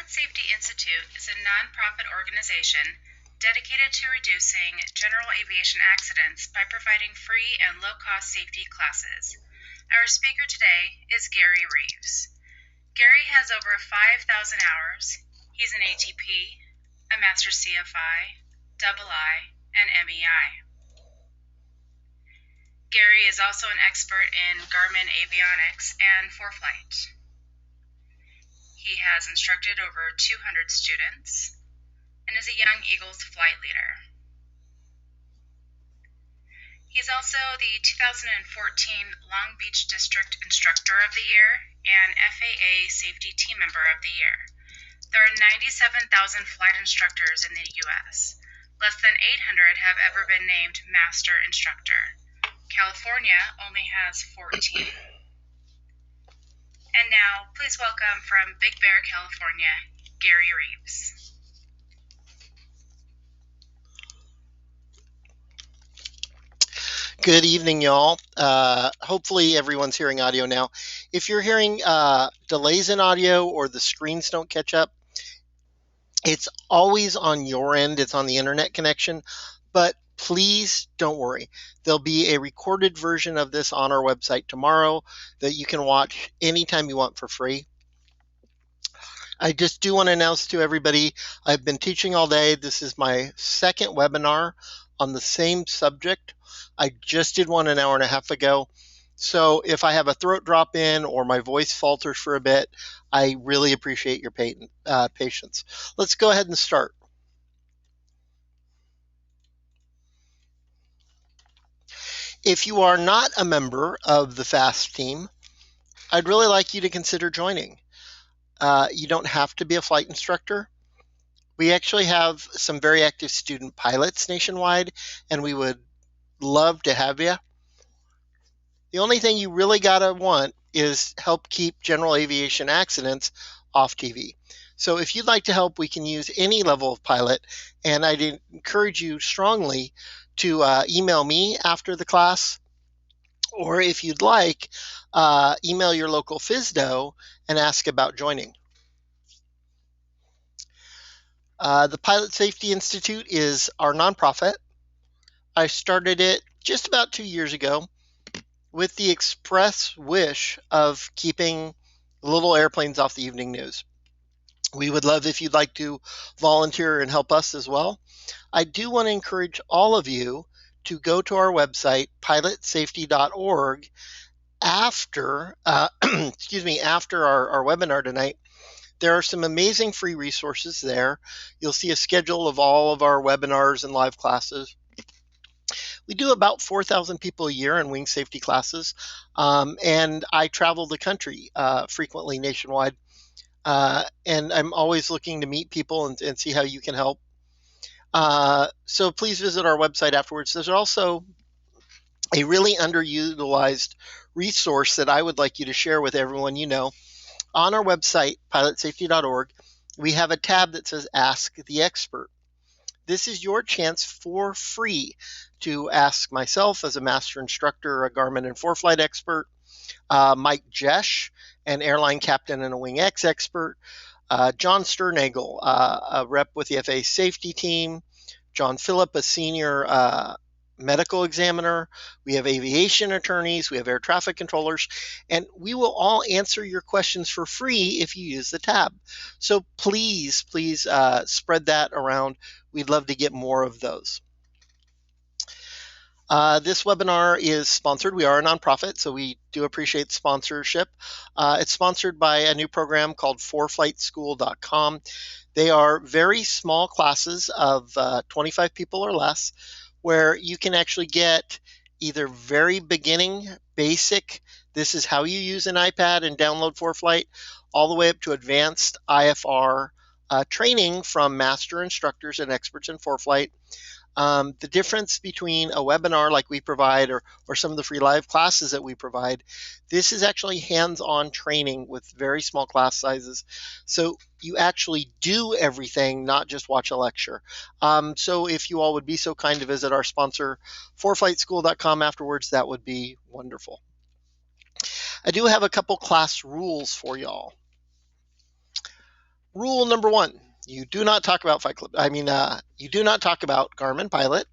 Pilot Safety Institute is a nonprofit organization dedicated to reducing general aviation accidents by providing free and low-cost safety classes. Our speaker today is Gary Reeves. Gary has over 5,000 hours. He's an ATP, a Master CFI, II, and MEI. Gary is also an expert in Garmin avionics and Foreflight. He has instructed over 200 students and is a Young Eagles flight leader. He's also the 2014 Long Beach District Instructor of the Year and FAA Safety Team Member of the Year. There are 97,000 flight instructors in the U.S. Less than 800 have ever been named Master Instructor. California only has 14. And now, please welcome from Big Bear, California, Gary Reeves. Good evening, y'all. Hopefully everyone's hearing audio now. If you're hearing delays in audio or the screens don't catch up, it's always on your end. It's on the internet connection, but please don't worry. There'll be a recorded version of this on our website tomorrow that you can watch anytime you want for free. I just do want to announce to everybody, I've been teaching all day. This is my second webinar on the same subject. I just did one an hour and a half ago. So if I have a throat drop in or my voice falters for a bit, I really appreciate your patience. Let's go ahead and start. If you are not a member of the FAST team, I'd really like you to consider joining. You don't have to be a flight instructor. We actually have some very active student pilots nationwide, and we would love to have you. The only thing you really gotta want is help keep general aviation accidents off TV. So if you'd like to help, we can use any level of pilot, and I'd encourage you strongly to email me after the class, or if you'd like, email your local FSDO and ask about joining. The Pilot Safety Institute is our nonprofit. I started it just about 2 years ago with the express wish of keeping little airplanes off the evening news. We would love if you'd like to volunteer and help us as well. I do want to encourage all of you to go to our website, pilotsafety.org, after after our webinar tonight. There are some amazing free resources there. You'll see a schedule of all of our webinars and live classes. We do about 4,000 people a year in wing safety classes, and I travel the country frequently nationwide, and I'm always looking to meet people and see how you can help. So please visit our website afterwards. There's also a really underutilized resource that I would like you to share with everyone you know. On our website, pilotsafety.org, we have a tab that says Ask the Expert. This is your chance for free to ask myself as a master instructor, a Garmin and Foreflight expert, Mike Jesch, an airline captain and a Wing X expert, John Sternagel, a rep with the FAA safety team, John Phillip, a senior medical examiner. We have aviation attorneys, we have air traffic controllers, and we will all answer your questions for free if you use the tab. So please spread that around. We'd love to get more of those. This webinar is sponsored. We are a nonprofit, so we do appreciate sponsorship. It's sponsored by a new program called foreflightschool.com. They are very small classes of 25 people or less, where you can actually get either very beginning, basic, this is how you use an iPad and download Foreflight, all the way up to advanced IFR training from master instructors and experts in Foreflight. The difference between a webinar like we provide or some of the free live classes that we provide, this is actually hands-on training with very small class sizes. So you actually do everything, not just watch a lecture. So if you all would be so kind to visit our sponsor, foreflightschool.com afterwards, that would be wonderful. I do have a couple class rules for y'all. Rule number 1, you do not talk about Fight Club. You do not talk about Garmin Pilot,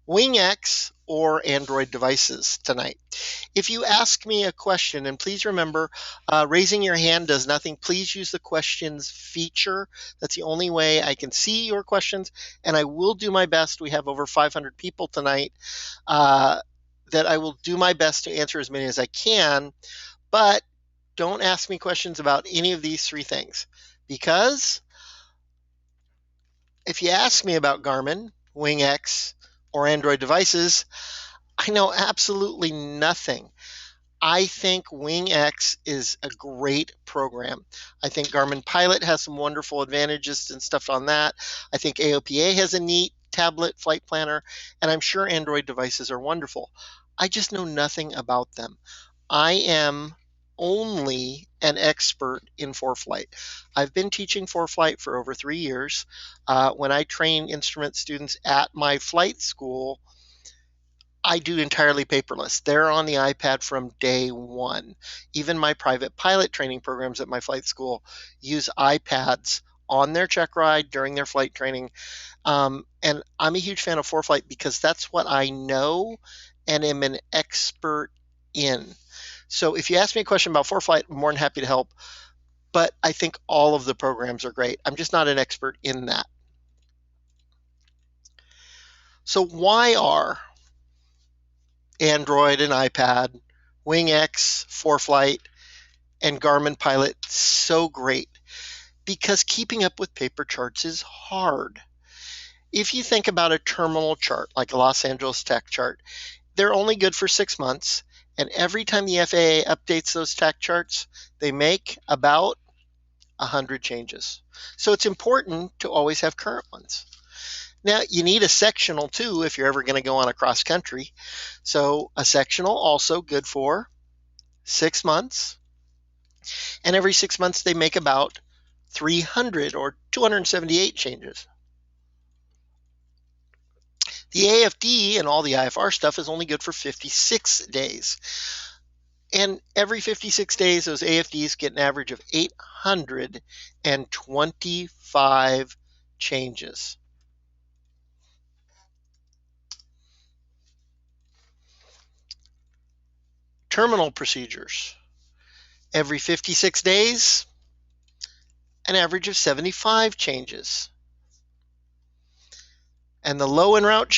WingX, or Android devices tonight. If you ask me a question, and please remember, raising your hand does nothing. Please use the questions feature. That's the only way I can see your questions, and I will do my best. We have over 500 people tonight that I will do my best to answer as many as I can, but don't ask me questions about any of these 3 things, because if you ask me about Garmin, WingX, or Android devices, I know absolutely nothing. I think WingX is a great program. I think Garmin Pilot has some wonderful advantages and stuff on that. I think AOPA has a neat tablet flight planner, and I'm sure Android devices are wonderful. I just know nothing about them. I am only an expert in Foreflight. I've been teaching Foreflight for over 3 years. When I train instrument students at my flight school, I do entirely paperless. They're on the iPad from day one. Even my private pilot training programs at my flight school use iPads on their check ride during their flight training. And I'm a huge fan of Foreflight because that's what I know and am an expert in. So if you ask me a question about Foreflight, I'm more than happy to help. But I think all of the programs are great. I'm just not an expert in that. So why are Android and iPad, WingX, Foreflight, and Garmin Pilot so great? Because keeping up with paper charts is hard. If you think about a terminal chart, like a Los Angeles Tech chart, they're only good for 6 months. And every time the FAA updates those tech charts, they make about 100 changes. So it's important to always have current ones. Now, you need a sectional too if you're ever going to go on a cross country. So a sectional also good for 6 months. And every 6 months they make about 300 or 278 changes. The AFD and all the IFR stuff is only good for 56 days. And every 56 days, those AFDs get an average of 825 changes. Terminal procedures. Every 56 days, an average of 75 changes. And the low and route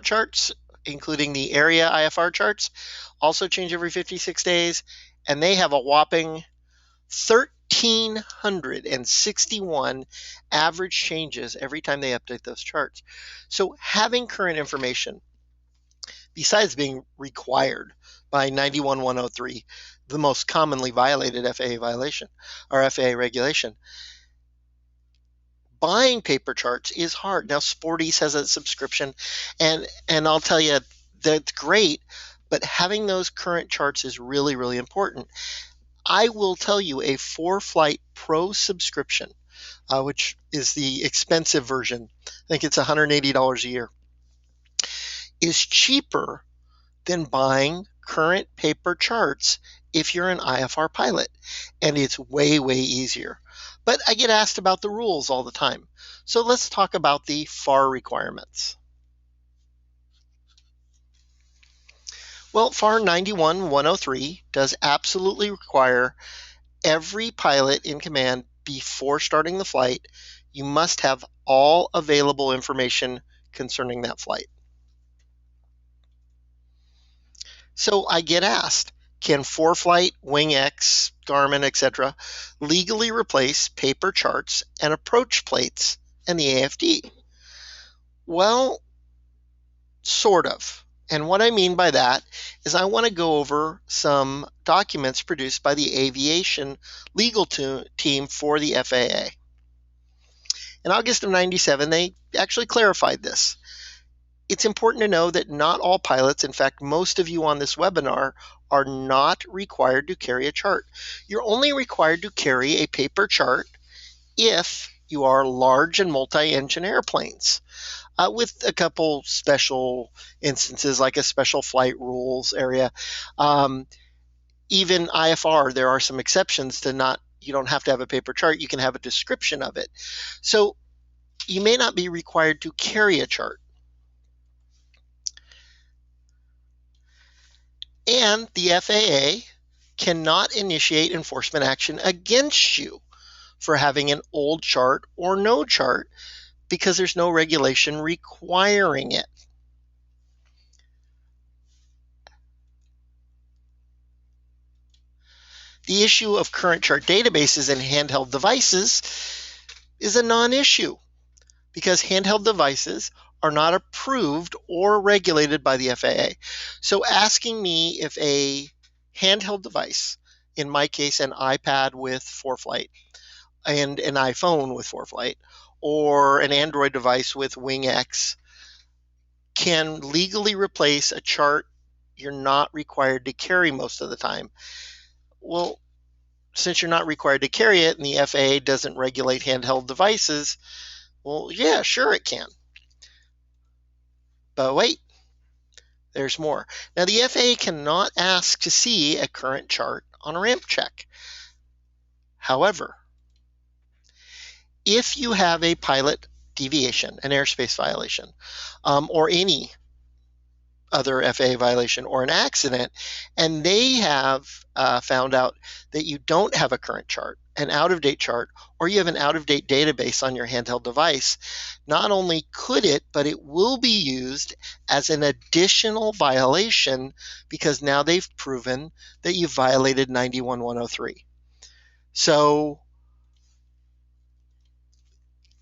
charts, including the area IFR charts, also change every 56 days, and they have a whopping 1,361 average changes every time they update those charts. So having current information, besides being required by 91-103, the most commonly violated FAA violation or FAA regulation, buying paper charts is hard. Now, Sporties has a subscription, and I'll tell you, that's great, but having those current charts is really, really important. I will tell you, a Foreflight Pro subscription, which is the expensive version, I think it's $180 a year, is cheaper than buying current paper charts if you're an IFR pilot, and it's way, way easier. But I get asked about the rules all the time. So let's talk about the FAR requirements. Well, FAR 91-103 does absolutely require every pilot in command, before starting the flight, you must have all available information concerning that flight. So I get asked, can Foreflight, WingX, Garmin, etc. legally replace paper charts and approach plates and the AFD? Well, sort of. And what I mean by that is I want to go over some documents produced by the aviation legal team for the FAA. In August of '97, they actually clarified this. It's important to know that not all pilots, in fact, most of you on this webinar, are not required to carry a chart. You're only required to carry a paper chart if you are large and multi-engine airplanes, with a couple special instances like a special flight rules area. Even IFR, there are some exceptions to not you don't have to have a paper chart. You can have a description of it. So you may not be required to carry a chart. And the FAA cannot initiate enforcement action against you for having an old chart or no chart because there's no regulation requiring it. The issue of current chart databases and handheld devices is a non-issue because handheld devices are not approved or regulated by the FAA. So asking me if a handheld device, in my case an iPad with Foreflight and an iPhone with Foreflight, or an Android device with WingX, can legally replace a chart you're not required to carry most of the time. Well, since you're not required to carry it and the FAA doesn't regulate handheld devices, well, yeah, sure it can. But wait, there's more. Now, the FAA cannot ask to see a current chart on a ramp check. However, if you have a pilot deviation, an airspace violation, or any other FAA violation or an accident, and they have found out that you don't have a current chart, an out-of-date chart, or you have an out-of-date database on your handheld device, not only could it, but it will be used as an additional violation because now they've proven that you violated 91-103. So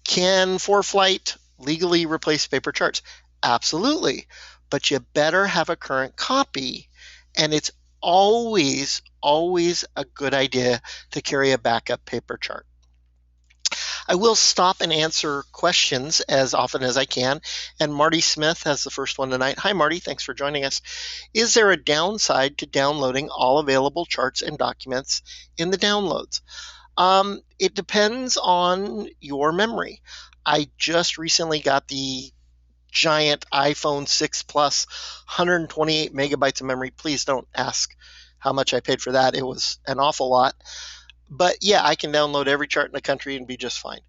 can Foreflight legally replace paper charts? Absolutely. But you better have a current copy, and it's always a good idea to carry a backup paper chart. I will stop and answer questions as often as I can, and Marty Smith has the first one tonight. Hi, Marty. Thanks for joining us. Is there a downside to downloading all available charts and documents in the downloads? It depends on your memory. I just recently got the giant iPhone 6 Plus, 128 megabytes of memory. Please don't ask how much I paid for that. It was an awful lot. But yeah, I can download every chart in the country and be just fine.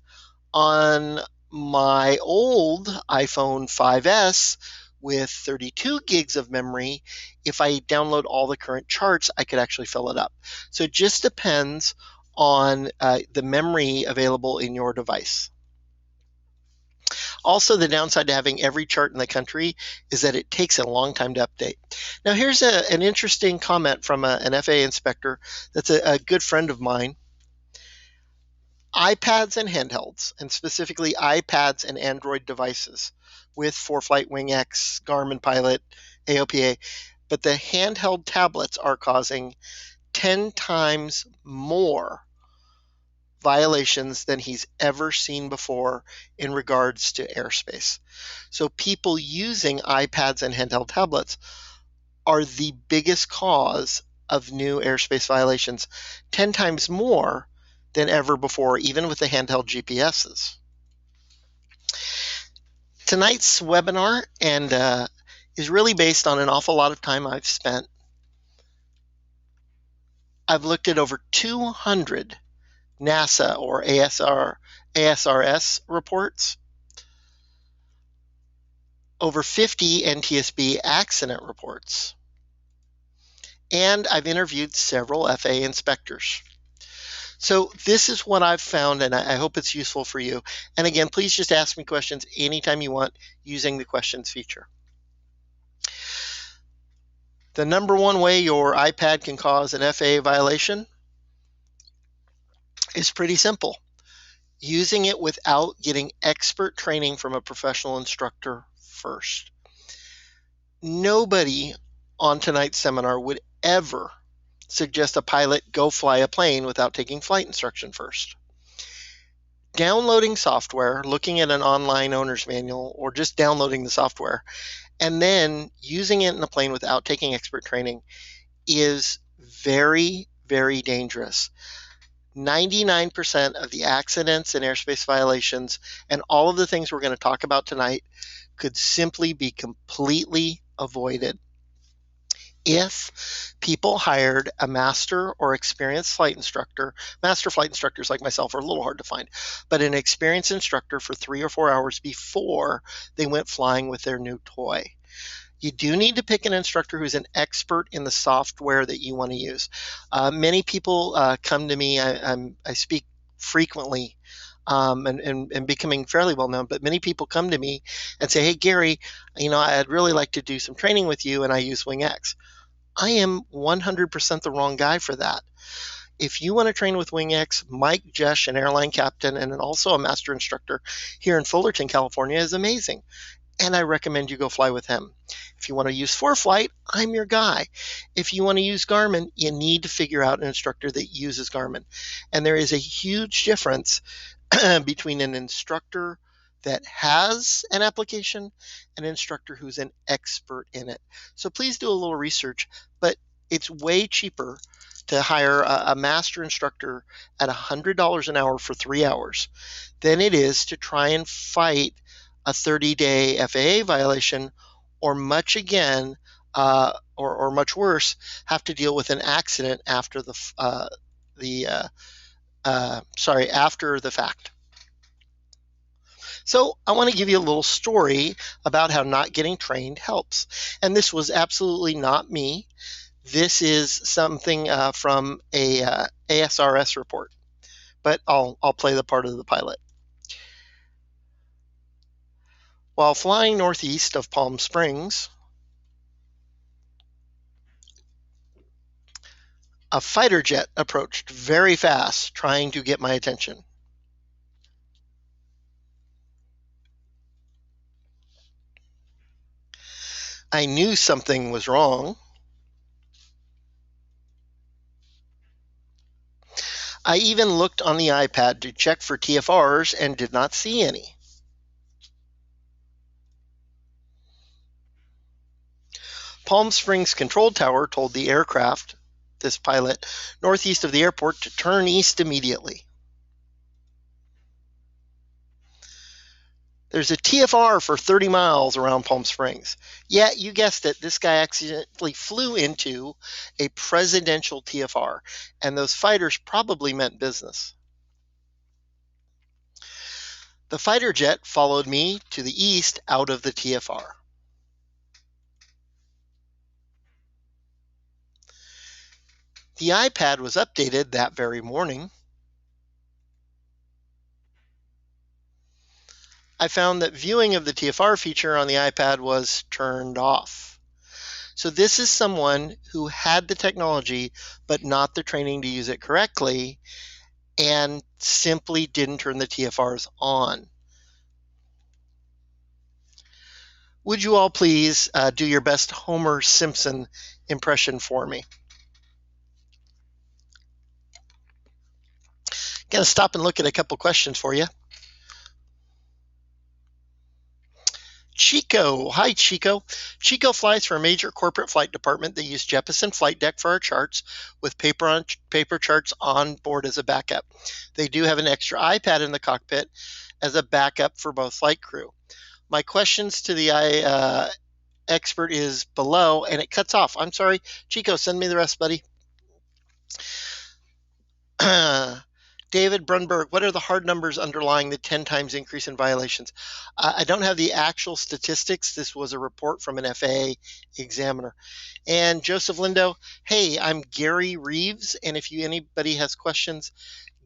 On my old iPhone 5S with 32 gigs of memory, if I download all the current charts, I could actually fill it up. So it just depends on the memory available in your device. Also, the downside to having every chart in the country is that it takes a long time to update. Now, here's an interesting comment from an FAA inspector that's a good friend of mine. iPads and handhelds, and specifically iPads and Android devices with Foreflight, WingX, Garmin Pilot, AOPA, but the handheld tablets are causing 10 times more violations than he's ever seen before in regards to airspace. So people using iPads and handheld tablets are the biggest cause of new airspace violations, 10 times more than ever before, even with the handheld GPSs. Tonight's webinar is really based on an awful lot of time I've spent. I've looked at over 200 NASA or ASRS reports, over 50 NTSB accident reports, and I've interviewed several FAA inspectors. So this is what I've found, and I hope it's useful for you. And again, please just ask me questions anytime you want using the questions feature. The number one way your iPad can cause an FAA violation is pretty simple. Using it without getting expert training from a professional instructor first. Nobody on tonight's seminar would ever suggest a pilot go fly a plane without taking flight instruction first. Downloading software, looking at an online owner's manual, or just downloading the software, and then using it in a plane without taking expert training is very, very dangerous. 99% of the accidents and airspace violations and all of the things we're going to talk about tonight could simply be completely avoided if people hired a master or experienced flight instructor. Master flight instructors like myself are a little hard to find, but an experienced instructor for 3 or 4 hours before they went flying with their new toy. You do need to pick an instructor who's an expert in the software that you want to use. Many people come to me. I speak frequently and becoming fairly well known, but many people come to me and say, "Hey, Gary, I'd really like to do some training with you, and I use WingX." I am 100% the wrong guy for that. If you want to train with WingX, Mike Jesh, an airline captain and also a master instructor here in Fullerton, California, is amazing. And I recommend you go fly with him. If you want to use Foreflight, I'm your guy. If you want to use Garmin, you need to figure out an instructor that uses Garmin. And there is a huge difference between an instructor that has an application and an instructor who's an expert in it. So please do a little research, but it's way cheaper to hire a master instructor at $100 an hour for 3 hours than it is to try and fight a 30-day FAA violation, or much worse, have to deal with an accident after after the fact. So I want to give you a little story about how not getting trained helps. And this was absolutely not me. This is something from a ASRS report, but I'll play the part of the pilot. While flying northeast of Palm Springs, a fighter jet approached very fast, trying to get my attention. I knew something was wrong. I even looked on the iPad to check for TFRs and did not see any. Palm Springs Control Tower told the aircraft, this pilot, northeast of the airport to turn east immediately. There's a TFR for 30 miles around Palm Springs. Yeah, you guessed it, this guy accidentally flew into a presidential TFR, and those fighters probably meant business. The fighter jet followed me to the east out of the TFR. The iPad was updated that very morning. I found that viewing of the TFR feature on the iPad was turned off. So this is someone who had the technology but not the training to use it correctly and simply didn't turn the TFRs on. Would you all please do your best Homer Simpson impression for me? Gonna stop and look at a couple questions for you. Chico. Hi, Chico. Chico flies for a major corporate flight department that use Jeppesen Flight Deck for our charts with paper charts on board as a backup. They do have an extra iPad in the cockpit as a backup for both flight crew. My questions to the expert is below, and it cuts off. I'm sorry. Chico, send me the rest, buddy. David Brunberg, what are the hard numbers underlying the 10 times increase in violations? I don't have the actual statistics. This was a report from an FAA examiner. And Joseph Lindo, hey, I'm Gary Reeves, and if anybody has questions,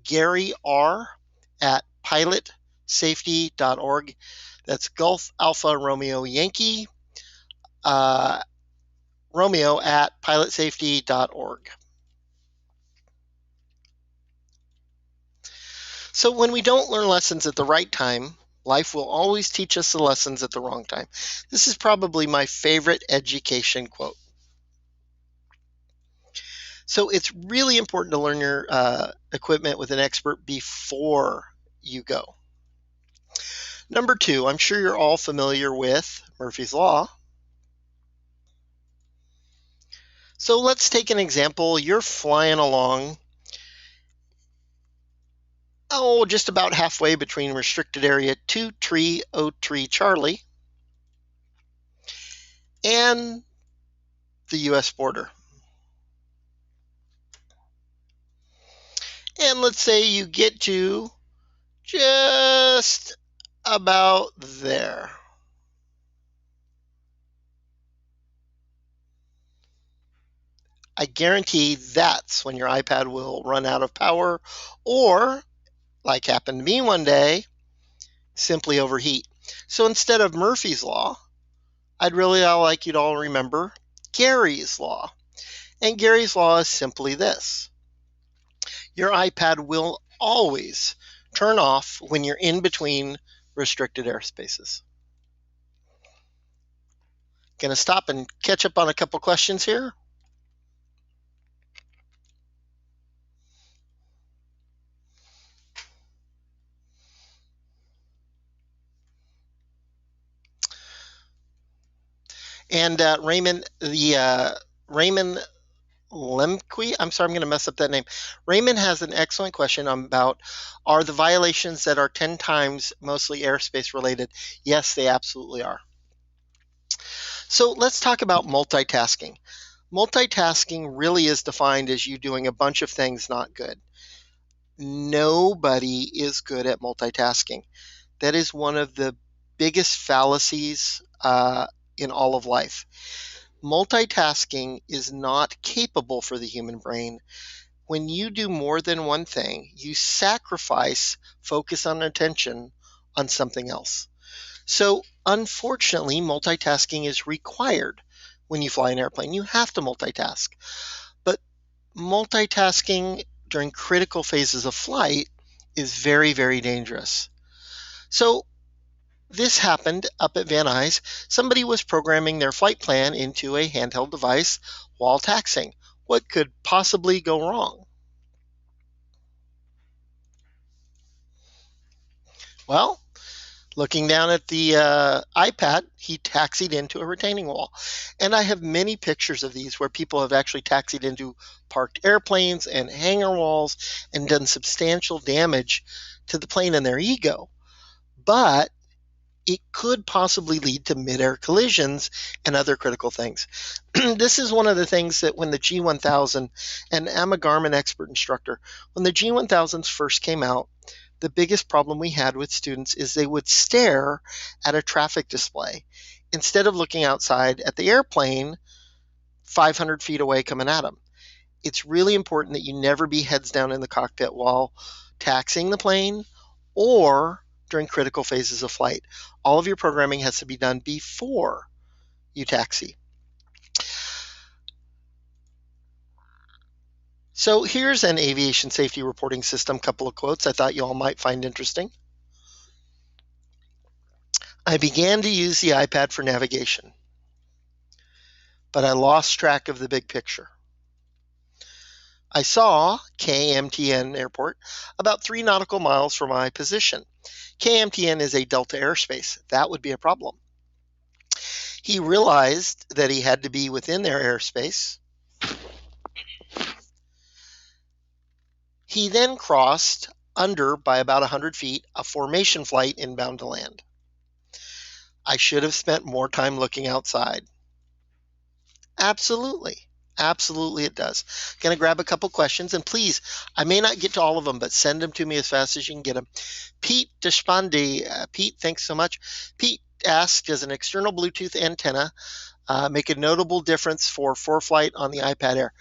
Gary R at pilotsafety.org. That's Golf Alpha Romeo Yankee Romeo at pilotsafety.org. So when we don't learn lessons at the right time, life will always teach us the lessons at the wrong time. This is probably my favorite education quote. So it's really important to learn your equipment with an expert before you go. Number 2, I'm sure you're all familiar with Murphy's Law. So let's take an example. You're flying along, just about halfway between restricted area 2303 Charlie and the US border. And let's say you get to just about there. I guarantee that's when your iPad will run out of power, or, like happened to me one day, simply overheat. So instead of Murphy's Law, I'd really like you to all remember Gary's Law. And Gary's Law is simply this: your iPad will always turn off when you're in between restricted airspaces. Going to stop and catch up on a couple questions here. And Raymond Lemke, I'm sorry, I'm going to mess up that name. Raymond has an excellent question about, are the violations that are 10 times mostly airspace related? Yes, they absolutely are. So let's talk about multitasking. Multitasking really is defined as you doing a bunch of things not good. Nobody is good at multitasking. That is one of the biggest fallacies in all of life. Multitasking is not capable for the human brain. When you do more than one thing, you sacrifice focus on attention on something else. So, unfortunately, multitasking is required when you fly an airplane. You have to multitask. But multitasking during critical phases of flight is very, very dangerous. So, this happened up at Van Nuys. Somebody was programming their flight plan into a handheld device while taxiing. What could possibly go wrong? Well, looking down at the iPad, he taxied into a retaining wall. And I have many pictures of these where people have actually taxied into parked airplanes and hangar walls and done substantial damage to the plane and their ego. But it could possibly lead to mid-air collisions and other critical things. This is one of the things that when the G1000, and I'm a Garmin expert instructor, when the G1000s first came out, the biggest problem we had with students is they would stare at a traffic display instead of looking outside at the airplane 500 feet away coming at them. It's really important that you never be heads down in the cockpit while taxiing the plane or during critical phases of flight. All of your programming has to be done before you taxi. So here's an aviation safety reporting system, couple of quotes I thought you all might find interesting. I began to use the iPad for navigation, but I lost track of the big picture. I saw KMTN Airport about 3 nautical miles from my position. KMTN is a Delta airspace. That would be a problem. He realized that he had to be within their airspace. He then crossed under by about 100 feet a formation flight inbound to land. I should have spent more time looking outside. Absolutely. Absolutely it does. Going to grab a couple questions, and please, I may not get to all of them, but send them to me as fast as you can get them. Pete Deshpande, Pete, thanks so much. Pete asked, does an external Bluetooth antenna make a notable difference for Foreflight on the iPad Air?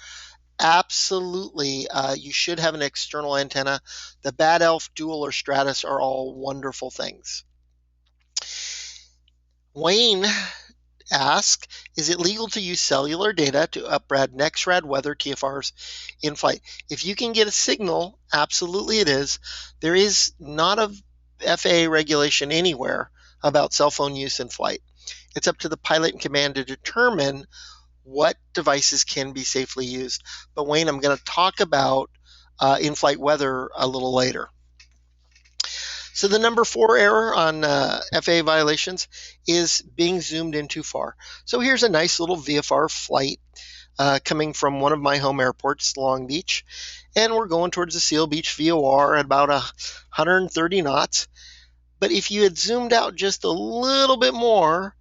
Absolutely. You should have an external antenna. The Bad Elf, Dual, or Stratus are all wonderful things. Wayne ask, is it legal to use cellular data to upgrade NextRad weather TFRs in flight? If you can get a signal, absolutely it is. There is not a FAA regulation anywhere about cell phone use in flight. It's up to the pilot and command to determine what devices can be safely used. But Wayne, I'm going to talk about in-flight weather a little later. So the number 4 error on FAA violations is being zoomed in too far. So here's a nice little VFR flight coming from one of my home airports, Long Beach, and we're going towards the Seal Beach VOR at about 130 knots. But if you had zoomed out just a little bit more,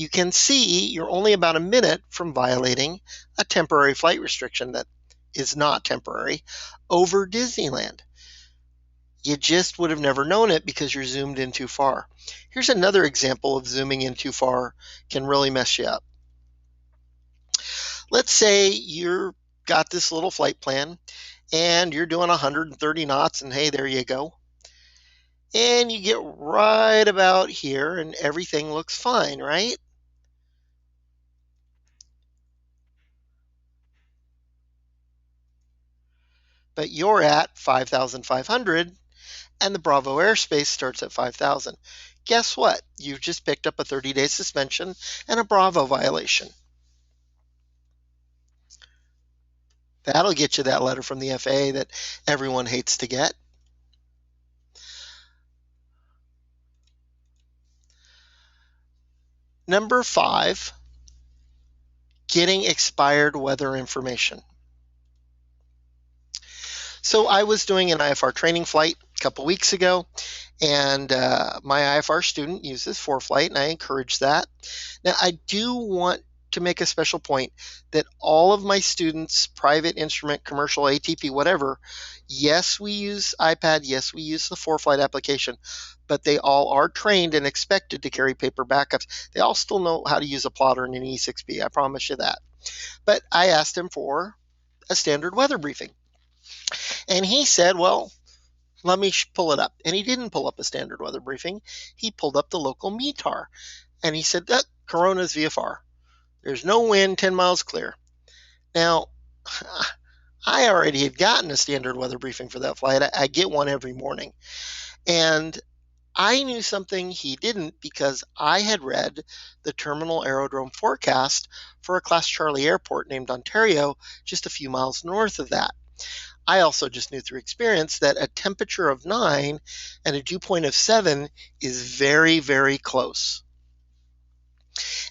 you can see you're only about a minute from violating a temporary flight restriction that is not temporary over Disneyland. You just would have never known it because you're zoomed in too far. Here's another example of zooming in too far can really mess you up. Let's say you've got this little flight plan and you're doing 130 knots, and hey, there you go. And you get right about here and everything looks fine, right? But you're at 5,500 and the Bravo airspace starts at 5,000. Guess what? You've just picked up a 30-day suspension and a Bravo violation. That'll get you that letter from the FAA that everyone hates to get. Number 5, getting expired weather information. So I was doing an IFR training flight a couple weeks ago, and my IFR student uses Foreflight, and I encourage that. Now, I do want to make a special point that all of my students, private, instrument, commercial, ATP, whatever, yes, we use iPad, yes, we use the Foreflight application, but they all are trained and expected to carry paper backups. They all still know how to use a plotter and an E6B, I promise you that. But I asked him for a standard weather briefing. And he said, well, let me pull it up. And he didn't pull up a standard weather briefing. He pulled up the local METAR. And he said, Corona's VFR. There's no wind, 10 miles clear. Now, I already had gotten a standard weather briefing for that flight. I get one every morning. And I knew something he didn't because I had read the terminal aerodrome forecast for a Class Charlie airport named Ontario, just a few miles north of that. I also just knew through experience that a temperature of 9 and a dew point of 7 is very, very close.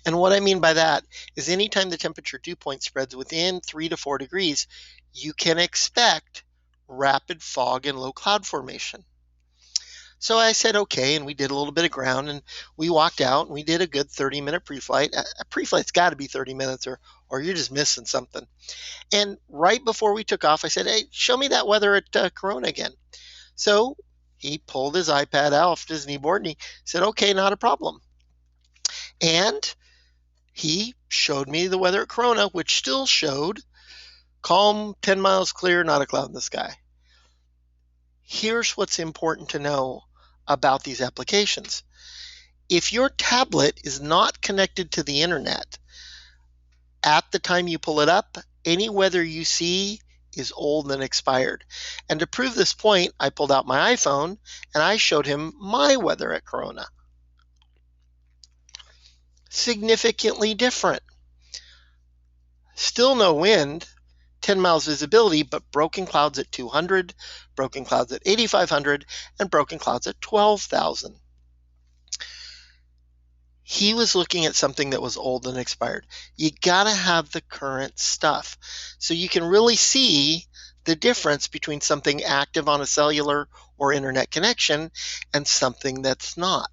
And what I mean by that is anytime the temperature dew point spreads within 3 to 4 degrees, you can expect rapid fog and low cloud formation. So I said, okay, and we did a little bit of ground, and we walked out, and we did a good 30-minute pre-flight. A pre-flight's got to be 30 minutes, or you're just missing something. And right before we took off, I said, hey, show me that weather at Corona again. So he pulled his iPad off his kneeboard, and he said, okay, not a problem. And he showed me the weather at Corona, which still showed calm, 10 miles clear, not a cloud in the sky. Here's what's important to know about these applications. If your tablet is not connected to the internet, at the time you pull it up, any weather you see is old and expired. And to prove this point, I pulled out my iPhone and I showed him my weather at Corona. Significantly different. Still no wind, 10 miles visibility, but broken clouds at 200, broken clouds at 8,500, and broken clouds at 12,000. He was looking at something that was old and expired. You gotta have the current stuff. So you can really see the difference between something active on a cellular or internet connection and something that's not.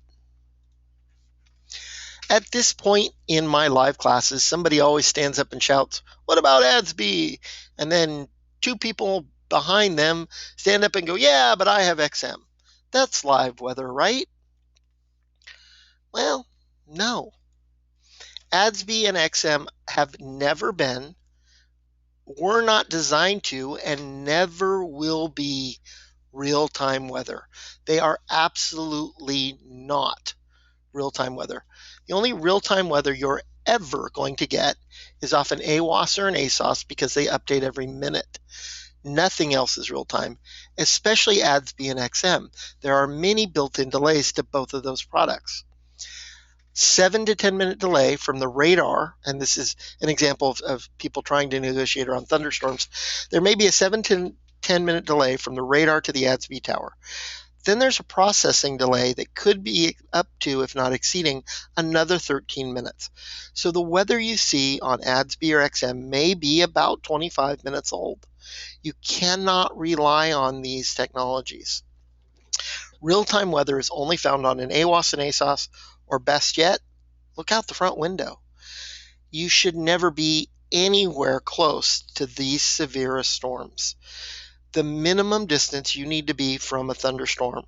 At this point in my live classes, somebody always stands up and shouts, what about ADS-B? And then 2 people behind them stand up and go, yeah, but I have XM. That's live weather, right? Well, no. ADS-B and XM have never been, were not designed to, and never will be real-time weather. They are absolutely not real-time weather. The only real-time weather you're ever going to get is off an AWOS or an ASOS because they update every minute. Nothing else is real-time, especially ADS-B and XM. There are many built-in delays to both of those products. 7 to 10 minute delay from the radar, and this is an example of people trying to negotiate around thunderstorms. There may be a 7 to 10 minute delay from the radar to the ADS-B tower. Then there's a processing delay that could be up to, if not exceeding, another 13 minutes. So the weather you see on ADS-B or XM may be about 25 minutes old. You cannot rely on these technologies. Real-time weather is only found on an AWOS and ASOS, or best yet, look out the front window. You should never be anywhere close to these severest storms. The minimum distance you need to be from a thunderstorm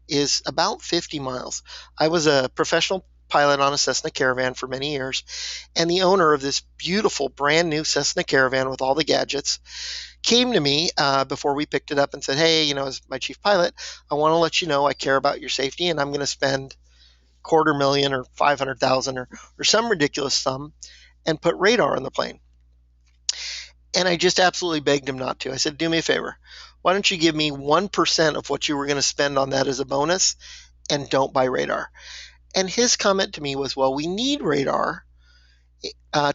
is about 50 miles. I was a professional pilot on a Cessna Caravan for many years, and the owner of this beautiful brand new Cessna Caravan with all the gadgets came to me before we picked it up and said, hey, as my chief pilot, I want to let you know I care about your safety, and I'm going to spend $250,000 or $500,000 or some ridiculous sum and put radar on the plane. And I just absolutely begged him not to. I said, do me a favor. Why don't you give me 1% of what you were going to spend on that as a bonus and don't buy radar? And his comment to me was, well, we need radar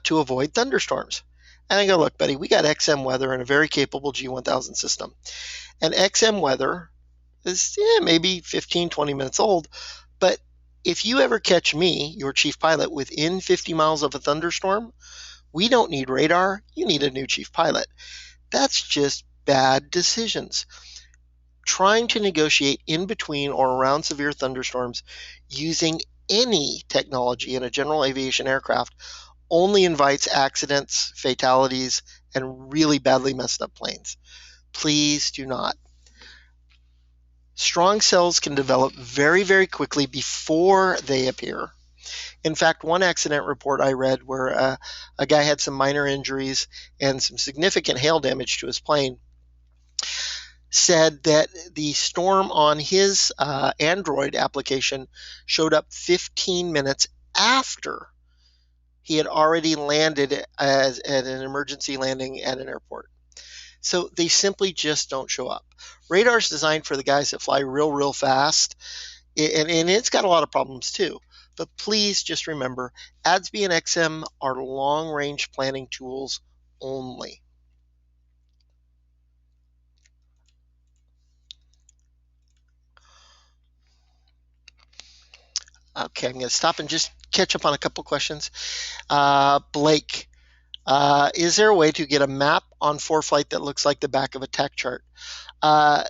to avoid thunderstorms. And I go, look, buddy, we got XM weather and a very capable G1000 system. And XM weather is maybe 15, 20 minutes old. But if you ever catch me, your chief pilot, within 50 miles of a thunderstorm, we don't need radar. You need a new chief pilot. That's just bad decisions. Trying to negotiate in between or around severe thunderstorms using any technology in a general aviation aircraft only invites accidents, fatalities, and really badly messed up planes. Please do not. Strong cells can develop very, very quickly before they appear. In fact, one accident report I read where a guy had some minor injuries and some significant hail damage to his plane said that the storm on his Android application showed up 15 minutes after he had already landed at an emergency landing at an airport. So they simply just don't show up. Radar is designed for the guys that fly real fast, and it's got a lot of problems too. But please just remember, ADS-B and XM are long-range planning tools only. Okay, I'm going to stop and just catch up on a couple questions. Blake, is there a way to get a map on Foreflight that looks like the back of a tech chart? I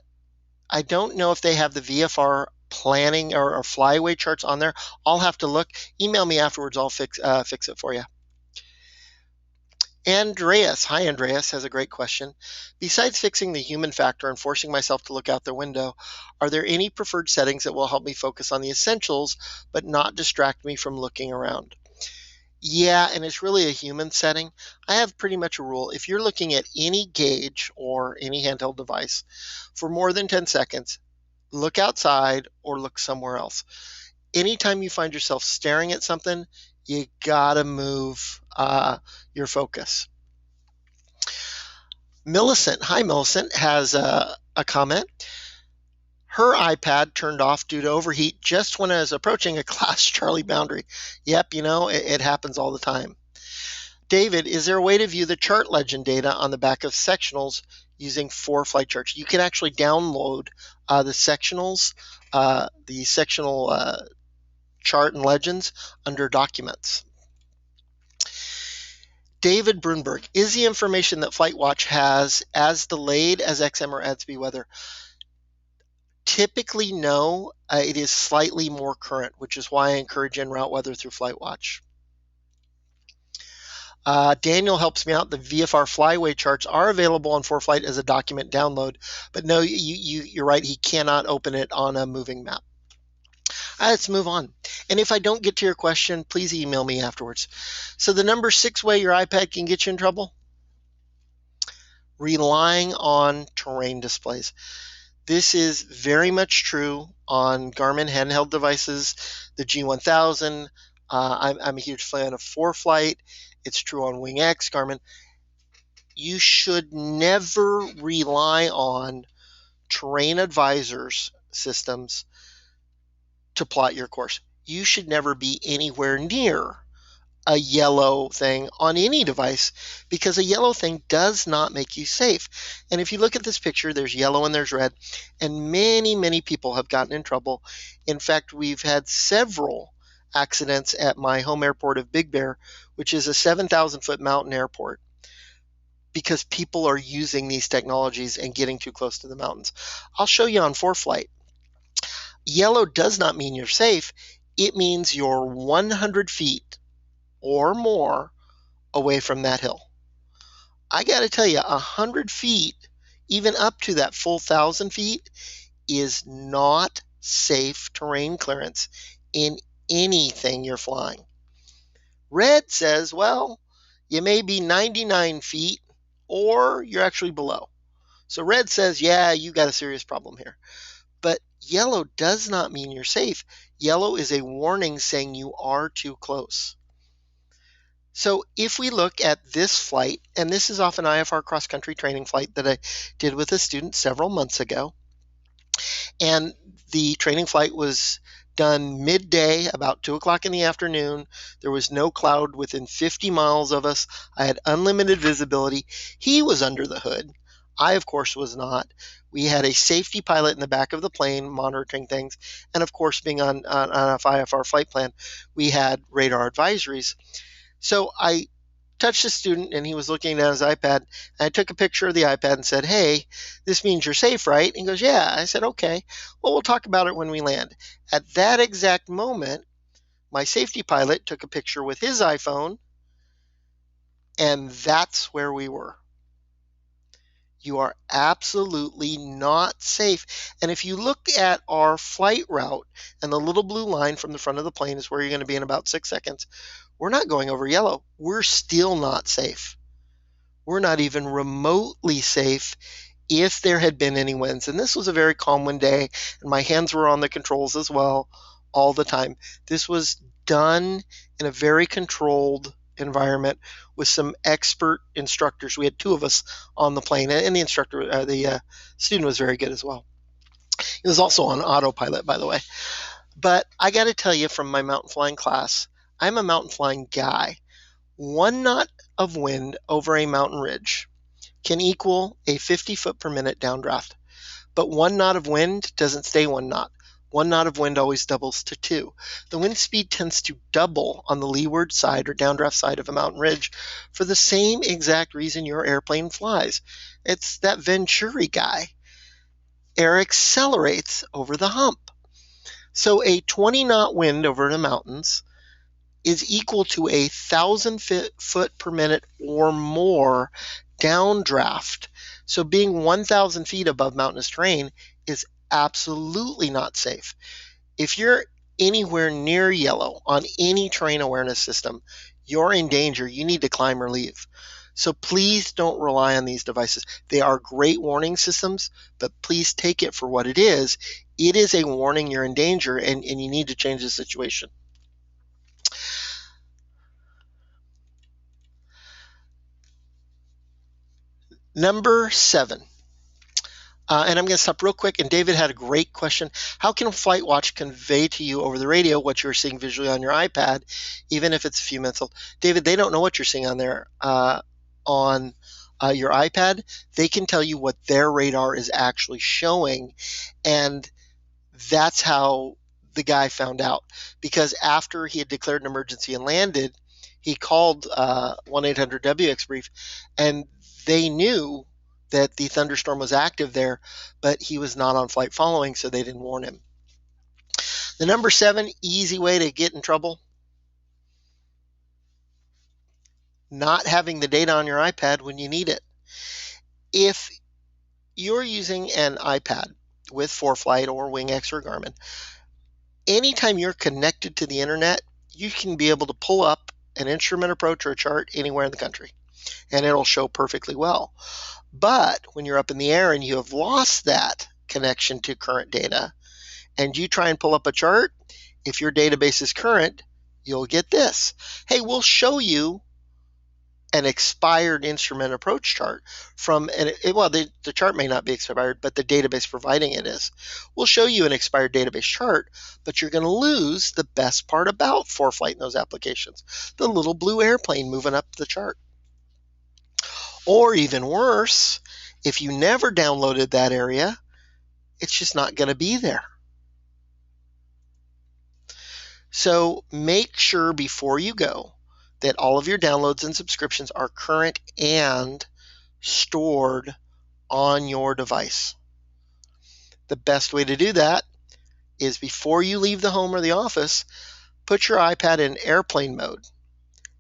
don't know if they have the VFR planning or flyaway charts on there. I'll have to look. Email me afterwards. I'll fix it for you. Andreas, hi Andreas, has a great question. Besides fixing the human factor and forcing myself to look out the window, are there any preferred settings that will help me focus on the essentials but not distract me from looking around? Yeah, and it's really a human setting. I have pretty much a rule. If you're looking at any gauge or any handheld device for more than 10 seconds, look outside or look somewhere else. Anytime you find yourself staring at something, you gotta move your focus. Millicent, hi Millicent, has a comment. Her iPad turned off due to overheat just when I was approaching a Class Charlie boundary. Yep, it happens all the time. David, is there a way to view the chart legend data on the back of sectionals using Foreflight charts? You can actually download the sectionals, the sectional chart and legends under documents. David Brunberg, is the information that FlightWatch has as delayed as XM or ADS-B weather? Typically, no. It is slightly more current, which is why I encourage en route weather through FlightWatch. Daniel helps me out. The VFR flyway charts are available on Foreflight as a document download, but no, you're right. He cannot open it on a moving map. Let's move on. And if I don't get to your question, please email me afterwards. So the number 6 way your iPad can get you in trouble? Relying on terrain displays. This is very much true on Garmin handheld devices, the G1000. I'm a huge fan of Foreflight. It's true on WingX, Garmin. You should never rely on terrain advisors systems to plot your course. You should never be anywhere near a yellow thing on any device because a yellow thing does not make you safe. And if you look at this picture, there's yellow and there's red, and many people have gotten in trouble. In fact, we've had several accidents at my home airport of Big Bear, which is a 7,000-foot mountain airport, because people are using these technologies and getting too close to the mountains. I'll show you on Foreflight. Yellow does not mean you're safe. it means you're 100 feet or more away from that hill. I got to tell you, 100 feet, even up to that full 1,000 feet, is not safe terrain clearance in anything you're flying. Red says, well, you may be 99 feet or you're actually below. So red says, yeah, you got a serious problem here. But yellow does not mean you're safe. Yellow is a warning saying you are too close. So if we look at this flight, and this is off an IFR cross-country training flight that I did with a student several months ago, and the training flight was done midday, about 2 o'clock in the afternoon. There was no cloud within 50 miles of us. I had unlimited visibility. He was under the hood. I, of course, was not. We had a safety pilot in the back of the plane monitoring things. And of course, being on an IFR flight plan, we had radar advisories. So I touched the student and he was looking at his iPad. And I took a picture of the iPad and said, hey, this means you're safe, right? And he goes, yeah. I said, okay, well, we'll talk about it when we land. At that exact moment, my safety pilot took a picture with his iPhone, and that's where we were. You are absolutely not safe. And if you look at our flight route, and the little blue line from the front of the plane is where you're going to be in about 6 seconds, we're not going over yellow. We're still not safe. We're not even remotely safe if there had been any winds. And this was a very calm wind day, and my hands were on the controls as well all the time. This was done in a very controlled environment with some expert instructors. We had 2 of us on the plane, and the student was very good as well. He was also on autopilot, by the way. But I got to tell you, from my mountain flying class, I'm a mountain flying guy. 1 knot of wind over a mountain ridge can equal a 50 foot per minute downdraft. But 1 knot of wind doesn't stay 1 knot. 1 knot of wind always doubles to 2. The wind speed tends to double on the leeward side or downdraft side of a mountain ridge for the same exact reason your airplane flies. It's that Venturi guy. Air accelerates over the hump. So a 20 knot wind over the mountains is equal to a 1,000 foot per minute or more downdraft. So being 1,000 feet above mountainous terrain is absolutely not safe. If you're anywhere near yellow on any terrain awareness system, you're in danger. You need to climb or leave. So please don't rely on these devices. They are great warning systems, but please take it for what it is. It is a warning you're in danger, and you need to change the situation. Number 7. And I'm going to stop real quick. And David had a great question. How can FlightWatch convey to you over the radio what you're seeing visually on your iPad, even if it's a few minutes old? David, they don't know what you're seeing on there on your iPad. They can tell you what their radar is actually showing. And that's how the guy found out. Because after he had declared an emergency and landed, he called 1-800-WX-BRIEF, and they knew that the thunderstorm was active there, but he was not on flight following, so they didn't warn him. The number 7 easy way to get in trouble: not having the data on your iPad when you need it. If you're using an iPad with Foreflight or WingX or Garmin, anytime you're connected to the internet, you can be able to pull up an instrument approach or a chart anywhere in the country, and it'll show perfectly well. But when you're up in the air and you have lost that connection to current data, and you try and pull up a chart, if your database is current, you'll get this. Hey, we'll show you an expired instrument approach chart from, the chart may not be expired, but the database providing it is. We'll show you an expired database chart, but you're going to lose the best part about Foreflight in those applications, the little blue airplane moving up the chart. Or even worse, if you never downloaded that area, it's just not going to be there. So make sure before you go that all of your downloads and subscriptions are current and stored on your device. The best way to do that is before you leave the home or the office, put your iPad in airplane mode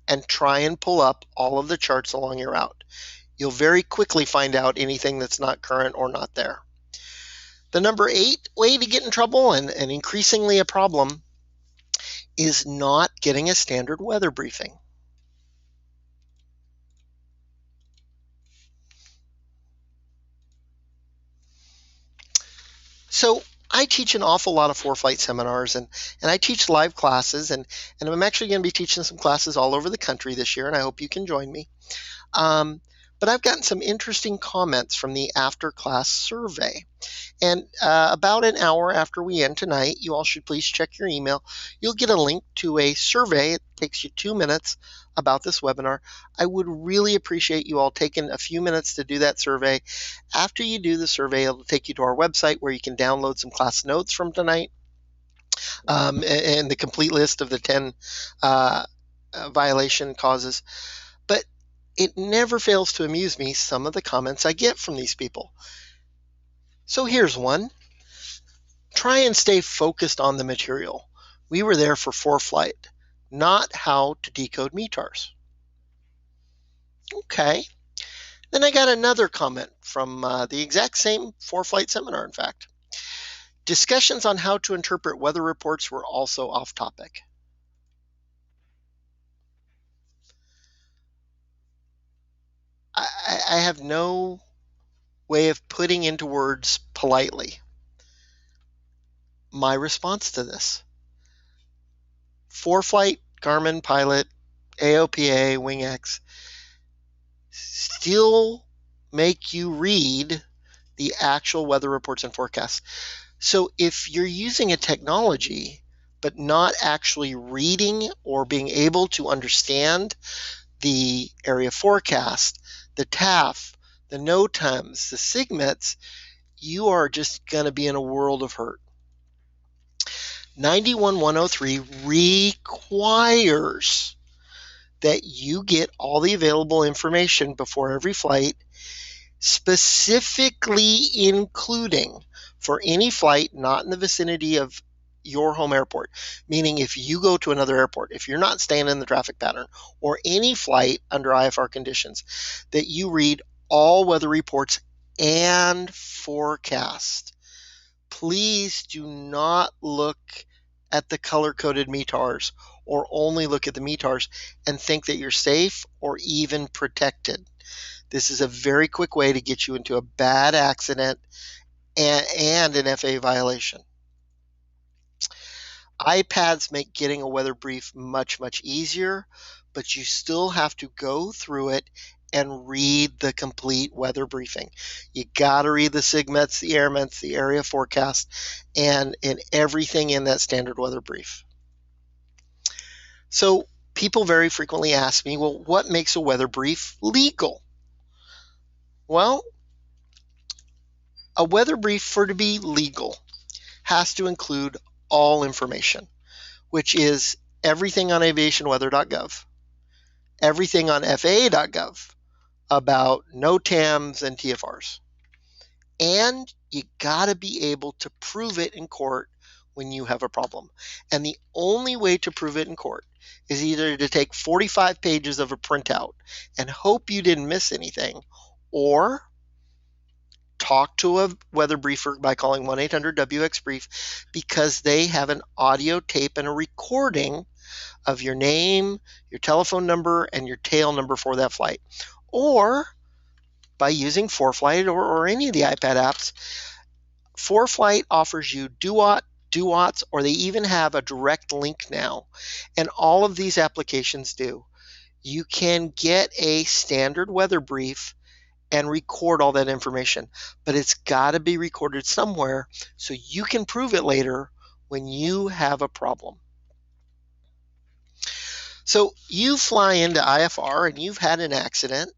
and try and pull up all of the charts along your route. You'll very quickly find out anything that's not current or not there. The number 8 way to get in trouble, and increasingly a problem, is not getting a standard weather briefing. So I teach an awful lot of Foreflight seminars, and I teach live classes, and I'm actually going to be teaching some classes all over the country this year, and I hope you can join me. But I've gotten some interesting comments from the after-class survey. And about an hour after we end tonight, you all should please check your email. You'll get a link to a survey. It takes you 2 minutes about this webinar. I would really appreciate you all taking a few minutes to do that survey. After you do the survey, it'll take you to our website where you can download some class notes from tonight and the complete list of the 10 violation causes. But it never fails to amuse me, some of the comments I get from these people. So here's one. Try and stay focused on the material. We were there for Foreflight, not how to decode METARs. Okay. Then I got another comment from the exact same Foreflight seminar, in fact. Discussions on how to interpret weather reports were also off topic. I have no way of putting into words politely my response to this. Foreflight, Garmin, Pilot, AOPA, WingX still make you read the actual weather reports and forecasts. So if you're using a technology but not actually reading or being able to understand the area forecast, the TAF, the NOTAMs, the SIGMETs, you are just going to be in a world of hurt. 91103 requires that you get all the available information before every flight, specifically including for any flight not in the vicinity of your home airport, meaning if you go to another airport, if you're not staying in the traffic pattern, or any flight under IFR conditions, that you read all weather reports and forecast. Please do not look at the color-coded METARs or only look at the METARs and think that you're safe or even protected. This is a very quick way to get you into a bad accident and an FAA violation. iPads make getting a weather brief much, much easier, but you still have to go through it and read the complete weather briefing. You got to read the SIGMETs, the AirMets, the area forecast, and everything in that standard weather brief. So people very frequently ask me, well, what makes a weather brief legal? Well, a weather brief, for to be legal, has to include all information, which is everything on aviationweather.gov, everything on FAA.gov about NOTAMs and TFRs. And you got to be able to prove it in court when you have a problem. And the only way to prove it in court is either to take 45 pages of a printout and hope you didn't miss anything, or talk to a weather briefer by calling 1-800-WX-BRIEF, because they have an audio tape and a recording of your name, your telephone number, and your tail number for that flight. Or by using Foreflight or any of the iPad apps, Foreflight offers you duots, or they even have a direct link now. And all of these applications do. You can get a standard weather brief and record all that information, but it's got to be recorded somewhere so you can prove it later when you have a problem. So you fly into IFR and you've had an accident,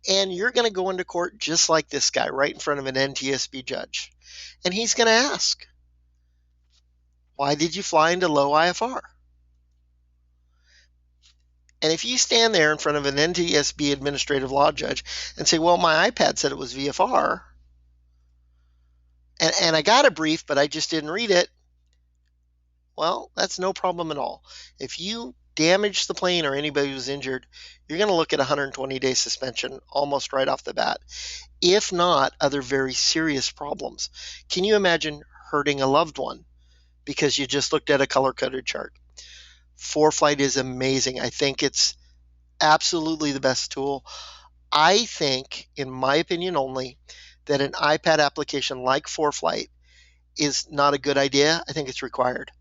and you're going to go into court just like this guy, right in front of an NTSB judge. And he's going to ask, why did you fly into low IFR? And if you stand there in front of an NTSB administrative law judge and say, well, my iPad said it was VFR, and I got a brief, but I just didn't read it, Well, that's no problem at all. If you damage the plane or anybody who's injured, you're going to look at 120-day suspension almost right off the bat. If not, other very serious problems. Can you imagine hurting a loved one because you just looked at a color-coded chart? Foreflight is amazing. I think it's absolutely the best tool. I think, in my opinion only, that an iPad application like Foreflight is not a good idea. I think it's required,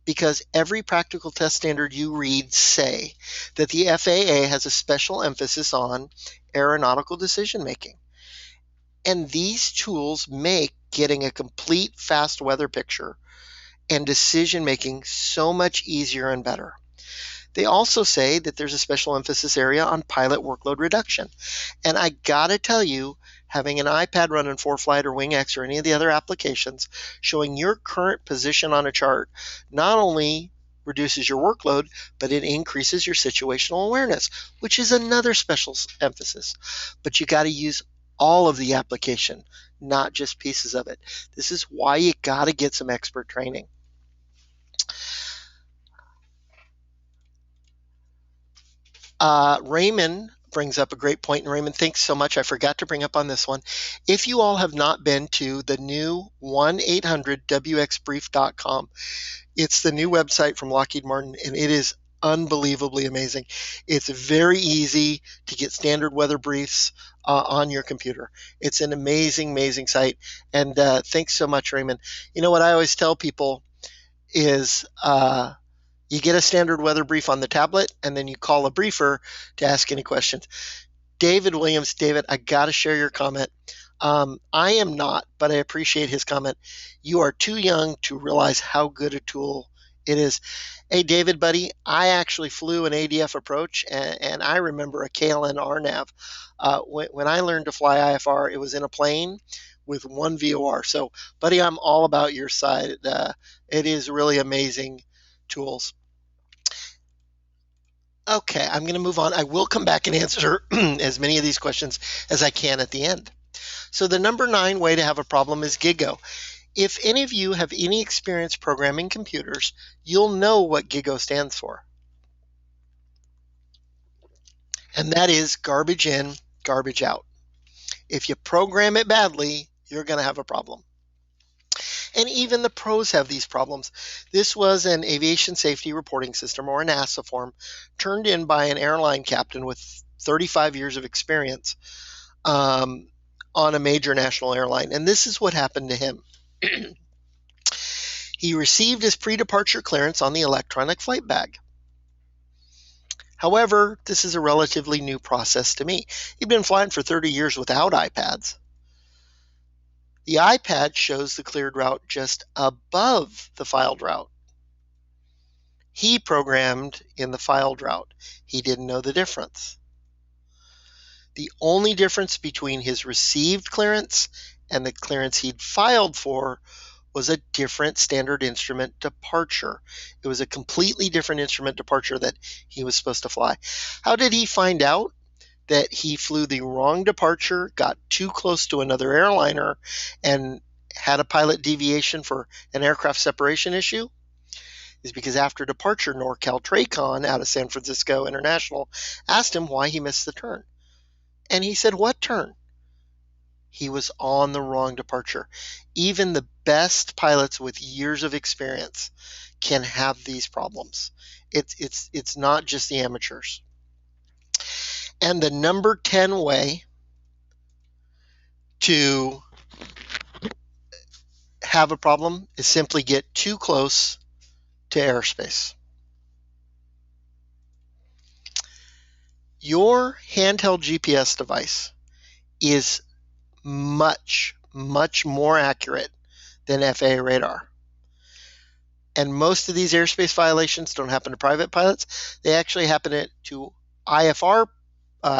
because every practical test standard you read say that the FAA has a special emphasis on aeronautical decision making. And these tools make getting a complete fast weather picture and decision making so much easier and better. They also say that there's a special emphasis area on pilot workload reduction. And I gotta tell you, having an iPad running Foreflight or WingX or any of the other applications showing your current position on a chart not only reduces your workload, but it increases your situational awareness, which is another special emphasis. But you got to use all of the application, not just pieces of it. This is why you got to get some expert training. Raymond brings up a great point, and Raymond, thanks so much. I forgot to bring up on this one. If you all have not been to the new 1-800-WXBrief.com, it's the new website from Lockheed Martin, and it is unbelievably amazing. It's very easy to get standard weather briefs on your computer. It's an amazing, amazing site. And thanks so much, Raymond. You know what I always tell people is you get a standard weather brief on the tablet, and then you call a briefer to ask any questions. David Williams, David, I got to share your comment. I am not, but I appreciate his comment. You are too young to realize how good a tool it is. Hey, David, buddy, I actually flew an ADF approach, and I remember a KLN RNAV. When I learned to fly IFR, it was in a plane with one VOR. So, buddy, I'm all about your side. It is really amazing tools. Okay, I'm going to move on. I will come back and answer as many of these questions as I can at the end. So the number 9 way to have a problem is GIGO. If any of you have any experience programming computers, you'll know what GIGO stands for. And that is garbage in, garbage out. If you program it badly, you're going to have a problem. And even the pros have these problems. This was an aviation safety reporting system, or an ASA form, turned in by an airline captain with 35 years of experience on a major national airline. And this is what happened to him. He received his pre-departure clearance on the electronic flight bag. However, this is a relatively new process to me. He'd been flying for 30 years without iPads. The iPad shows the cleared route just above the filed route. He programmed in the filed route. He didn't know the difference. The only difference between his received clearance and the clearance he'd filed for was a different standard instrument departure. It was a completely different instrument departure that he was supposed to fly. How did he find out that he flew the wrong departure, got too close to another airliner, and had a pilot deviation for an aircraft separation issue? Is because after departure, NorCal TRACON out of San Francisco International asked him why he missed the turn. And he said, what turn? He was on the wrong departure. Even the best pilots with years of experience can have these problems. It's not just the amateurs. And the number 10 way to have a problem is simply get too close to airspace. Your handheld GPS device is much, much more accurate than FAA radar. And most of these airspace violations don't happen to private pilots. They actually happen to IFR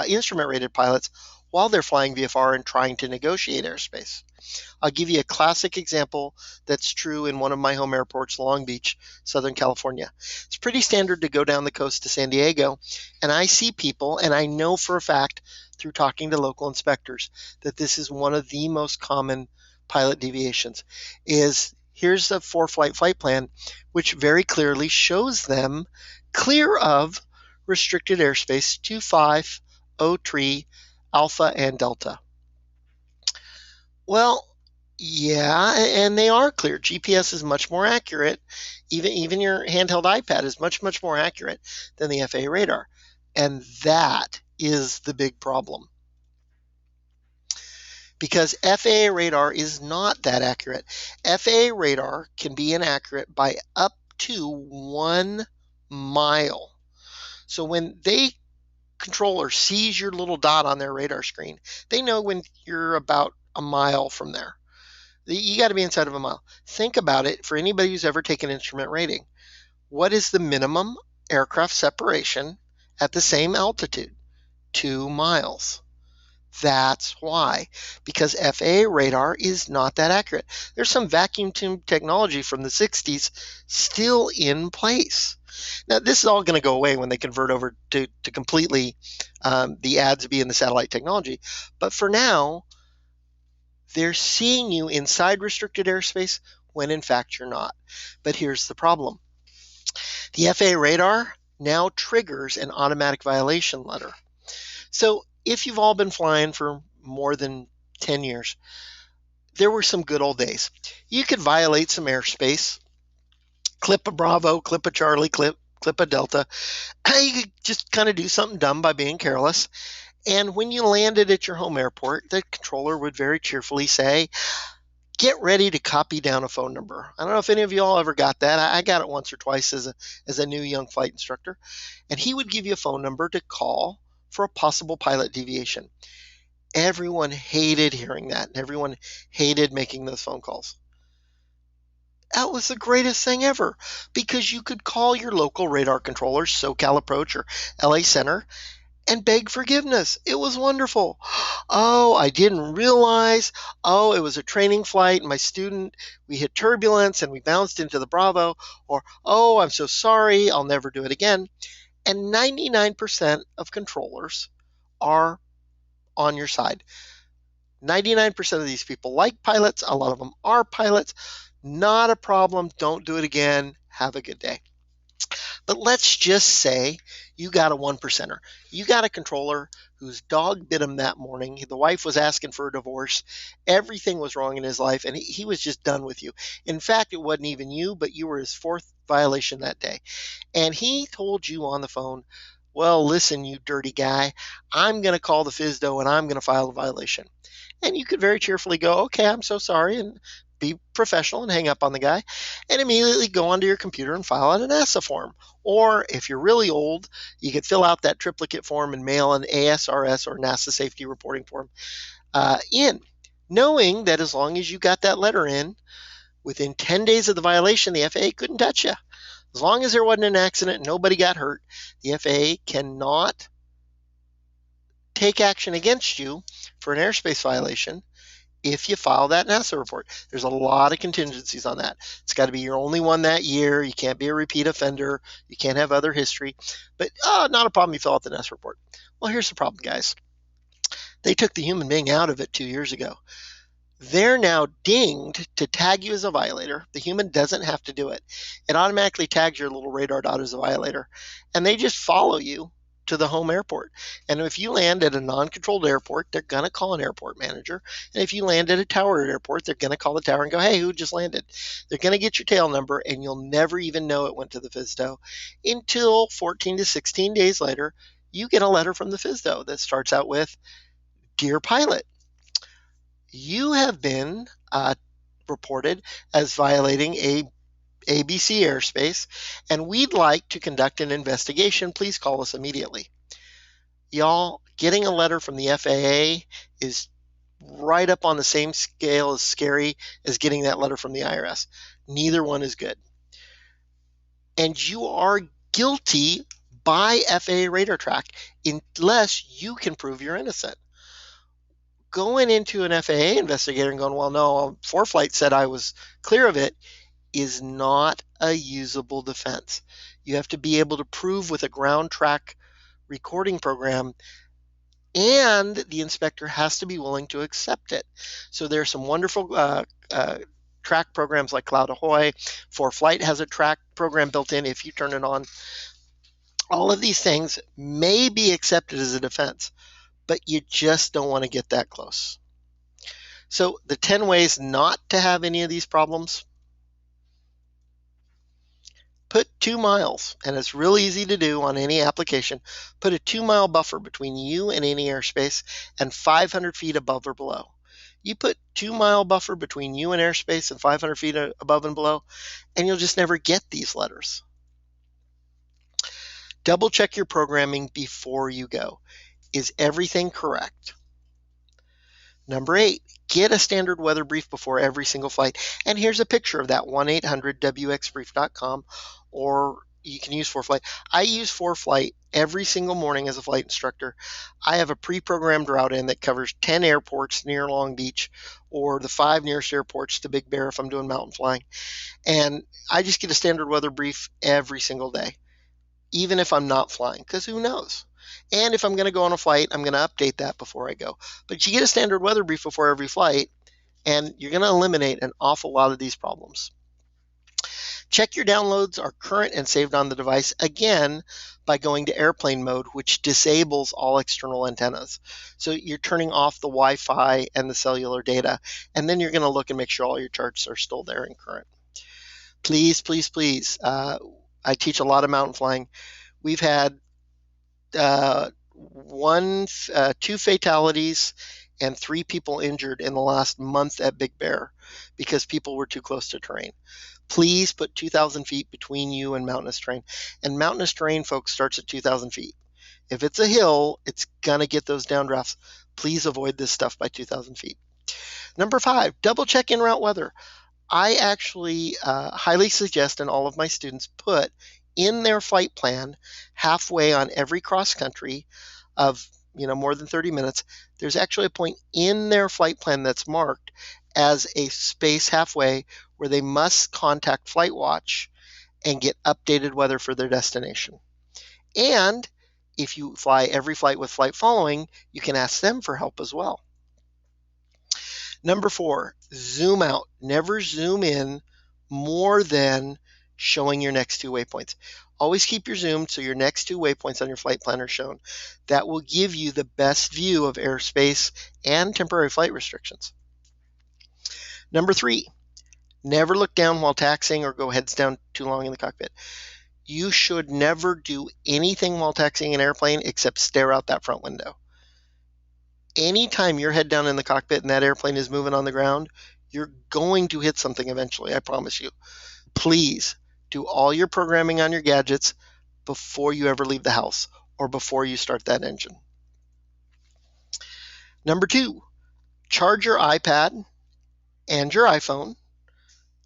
instrument-rated pilots while they're flying VFR and trying to negotiate airspace. I'll give you a classic example that's true in one of my home airports, Long Beach, Southern California. It's pretty standard to go down the coast to San Diego, and I see people, and I know for a fact through talking to local inspectors, that this is one of the most common pilot deviations, is Here's the Foreflight flight plan, which very clearly shows them clear of restricted airspace 2503 Alpha and Delta. Well, yeah, and they are clear. GPS is much more accurate. Even your handheld iPad is much more accurate than the FAA radar. And that is the big problem. Because FAA radar is not that accurate. FAA radar can be inaccurate by up to 1 mile. So when they controller sees your little dot on their radar screen, they know when you're about a mile from there. You got to be inside of a mile. Think about it for anybody who's ever taken instrument rating. What is the minimum aircraft separation at the same altitude? 2 miles. That's why, because FAA radar is not that accurate. There's some vacuum tube technology from the 60s still in place. Now, this is all going to go away when they convert over to completely the ADS-B and the satellite technology. But for now, they're seeing you inside restricted airspace when in fact you're not. But here's the problem. The FAA radar now triggers an automatic violation letter. So if you've all been flying for more than 10 years, there were some good old days. You could violate some airspace, clip a Bravo, clip a Charlie, clip a Delta. You could just kind of do something dumb by being careless. And when you landed at your home airport, the controller would very cheerfully say, get ready to copy down a phone number. I don't know if any of you all ever got that. I got it once or twice as a new young flight instructor. And he would give you a phone number to call for a possible pilot deviation. Everyone hated hearing that, and everyone hated making those phone calls. That was the greatest thing ever, because you could call your local radar controllers, SoCal Approach or LA Center, and beg forgiveness. It was wonderful. Oh, I didn't realize. Oh, it was a training flight. My student, we hit turbulence and we bounced into the Bravo. Or, oh, I'm so sorry. I'll never do it again. And 99% of controllers are on your side. 99% of these people like pilots. A lot of them are pilots. Not a problem. Don't do it again. Have a good day. But let's just say you got a 1%er. You got a controller whose dog bit him that morning. The wife was asking for a divorce. Everything was wrong in his life, and he was just done with you. In fact, it wasn't even you, but you were his 4th violation that day. And he told you on the phone, well, listen, you dirty guy, I'm going to call the FSDO and I'm going to file a violation. And you could very cheerfully go, okay, I'm so sorry, and be professional and hang up on the guy, and immediately go onto your computer and file out a NASA form. Or if you're really old, you could fill out that triplicate form and mail an ASRS or NASA safety reporting form in, knowing that as long as you got that letter in, within 10 days of the violation, the FAA couldn't touch you. As long as there wasn't an accident and nobody got hurt, the FAA cannot take action against you for an airspace violation if you file that NASA report. There's a lot of contingencies on that. It's got to be your only one that year. You can't be a repeat offender. You can't have other history. But not a problem. You fill out the NASA report. Well, here's the problem, guys. They took the human being out of it 2 years ago. They're now dinged to tag you as a violator. The human doesn't have to do it. It automatically tags your little radar dot as a violator. And they just follow you to the home airport. And if you land at a non-controlled airport, they're going to call an airport manager. And if you land at a tower airport, they're going to call the tower and go, hey, who just landed? They're going to get your tail number, and you'll never even know it went to the FSDO until 14 to 16 days later, you get a letter from the FSDO that starts out with, Dear Pilot, you have been reported as violating a ABC airspace, and we'd like to conduct an investigation. Please call us immediately. Y'all, getting a letter from the FAA is right up on the same scale as scary as getting that letter from the IRS. Neither one is good. And you are guilty by FAA radar track unless you can prove you're innocent. Going into an FAA investigator and going, well, no, Foreflight said I was clear of it, is not a usable defense. You have to be able to prove with a ground track recording program, and the inspector has to be willing to accept it. So there are some wonderful track programs like Cloud Ahoy. Foreflight has a track program built in if you turn it on. All of these things may be accepted as a defense, but you just don't want to get that close. So the 10 ways not to have any of these problems: put 2 miles, and it's real easy to do on any application. Put a 2-mile buffer between you and any airspace and 500 feet above or below. You put 2-mile buffer between you and airspace and 500 feet above and below, and you'll just never get these letters. Double check your programming before you go. Is everything correct? Number 8, get a standard weather brief before every single flight. And here's a picture of that, 1-800-WXBrief.com, or you can use Foreflight. I use Foreflight every single morning as a flight instructor. I have a pre-programmed route in that covers 10 airports near Long Beach, or the 5 nearest airports to Big Bear if I'm doing mountain flying. And I just get a standard weather brief every single day, even if I'm not flying, because who knows? And if I'm going to go on a flight, I'm going to update that before I go. But you get a standard weather brief before every flight, and you're going to eliminate an awful lot of these problems. Check your downloads are current and saved on the device, again, by going to airplane mode, which disables all external antennas. So you're turning off the Wi-Fi and the cellular data, and then you're going to look and make sure all your charts are still there and current. Please, please, please. I teach a lot of mountain flying. We've had 2 fatalities and 3 people injured in the last month at Big Bear because people were too close to terrain. Please put 2,000 feet between you and mountainous terrain. And mountainous terrain, folks, starts at 2,000 feet. If it's a hill, it's going to get those downdrafts. Please avoid this stuff by 2,000 feet. Number 5, double check in route weather. I actually highly suggest, and all of my students put in their flight plan, halfway on every cross country of more than 30 minutes, there's actually a point in their flight plan that's marked as a space halfway where they must contact FlightWatch and get updated weather for their destination. And if you fly every flight with flight following, you can ask them for help as well. Number 4, zoom out. Never zoom in more than showing your next 2 waypoints. Always keep your zoom so your next 2 waypoints on your flight plan are shown. That will give you the best view of airspace and temporary flight restrictions. Number 3, never look down while taxiing or go heads down too long in the cockpit. You should never do anything while taxiing an airplane except stare out that front window. Anytime you're head down in the cockpit and that airplane is moving on the ground, you're going to hit something eventually, I promise you. Please do all your programming on your gadgets before you ever leave the house or before you start that engine. Number 2, charge your iPad and your iPhone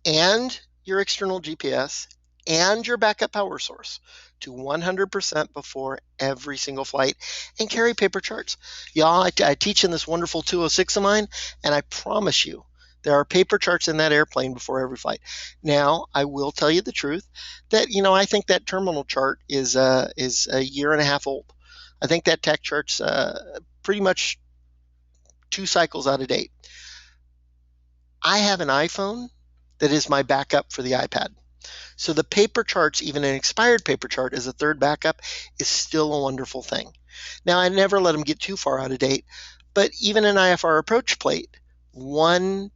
and your external GPS and your backup power source to 100% before every single flight, and carry paper charts. Y'all, I teach in this wonderful 206 of mine, and I promise you there are paper charts in that airplane before every flight. Now, I will tell you the truth that I think that terminal chart is a year and a half old. I think that tech chart's pretty much 2 cycles out of date. I have an iPhone that is my backup for the iPad. So the paper charts, even an expired paper chart as a third backup, is still a wonderful thing. Now, I never let them get too far out of date, but even an IFR approach plate, one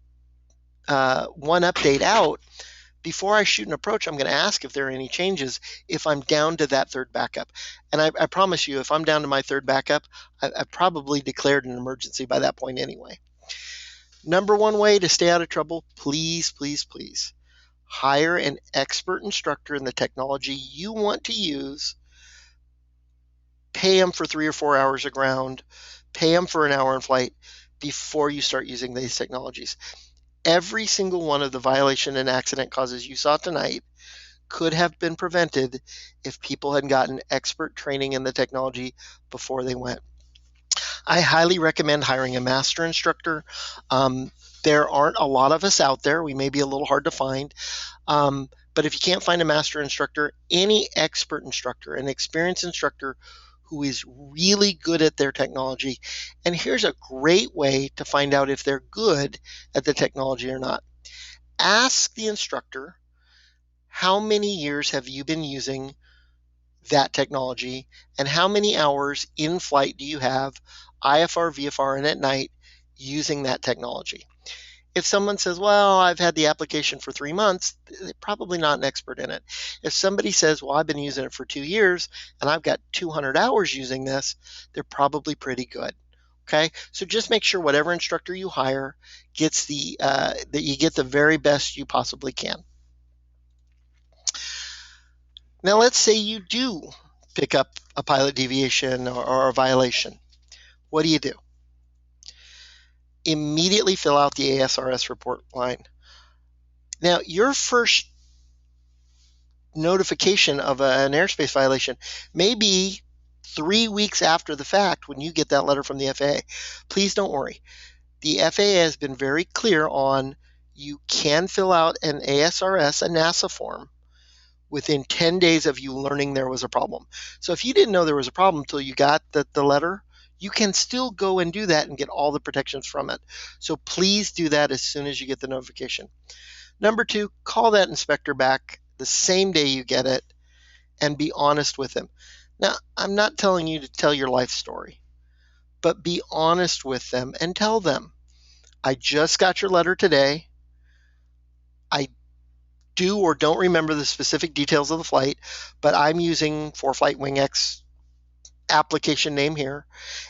update out, before I shoot an approach, I'm going to ask if there are any changes if I'm down to that third backup. And I promise you, if I'm down to my third backup, I've probably declared an emergency by that point anyway. Number 1 way to stay out of trouble, please, please, please. Hire an expert instructor in the technology you want to use. Pay them for 3 or 4 hours of ground. Pay them for an hour in flight before you start using these technologies. Every single one of the violation and accident causes you saw tonight could have been prevented if people had gotten expert training in the technology before they went. I highly recommend hiring a master instructor. There aren't a lot of us out there. We may be a little hard to find. But if you can't find a master instructor, any expert instructor, an experienced instructor who is really good at their technology. And here's a great way to find out if they're good at the technology or not. ask the instructor, how many years have you been using that technology, and how many hours in flight do you have, IFR, VFR, and at night using that technology? If someone says, well, I've had the application for 3 months, they're probably not an expert in it. If somebody says, well, I've been using it for 2 years and I've got 200 hours using this, they're probably pretty good. Okay, so just make sure whatever instructor you hire gets that you get the very best you possibly can. Now, let's say you do pick up a pilot deviation or a violation. What do? Immediately fill out the ASRS report line. Now, your first notification of an airspace violation may be 3 weeks after the fact when you get that letter from the FAA. Please don't worry. The FAA has been very clear on you can fill out an ASRS, a NASA form, within 10 days of you learning there was a problem. So if you didn't know there was a problem until you got the letter, you can still go and do that and get all the protections from it. So please do that as soon as you get the notification. Number 2, call that inspector back the same day you get it and be honest with him. Now, I'm not telling you to tell your life story, but be honest with them and tell them, I just got your letter today. I do or don't remember the specific details of the flight, but I'm using Foreflight WingX application name here,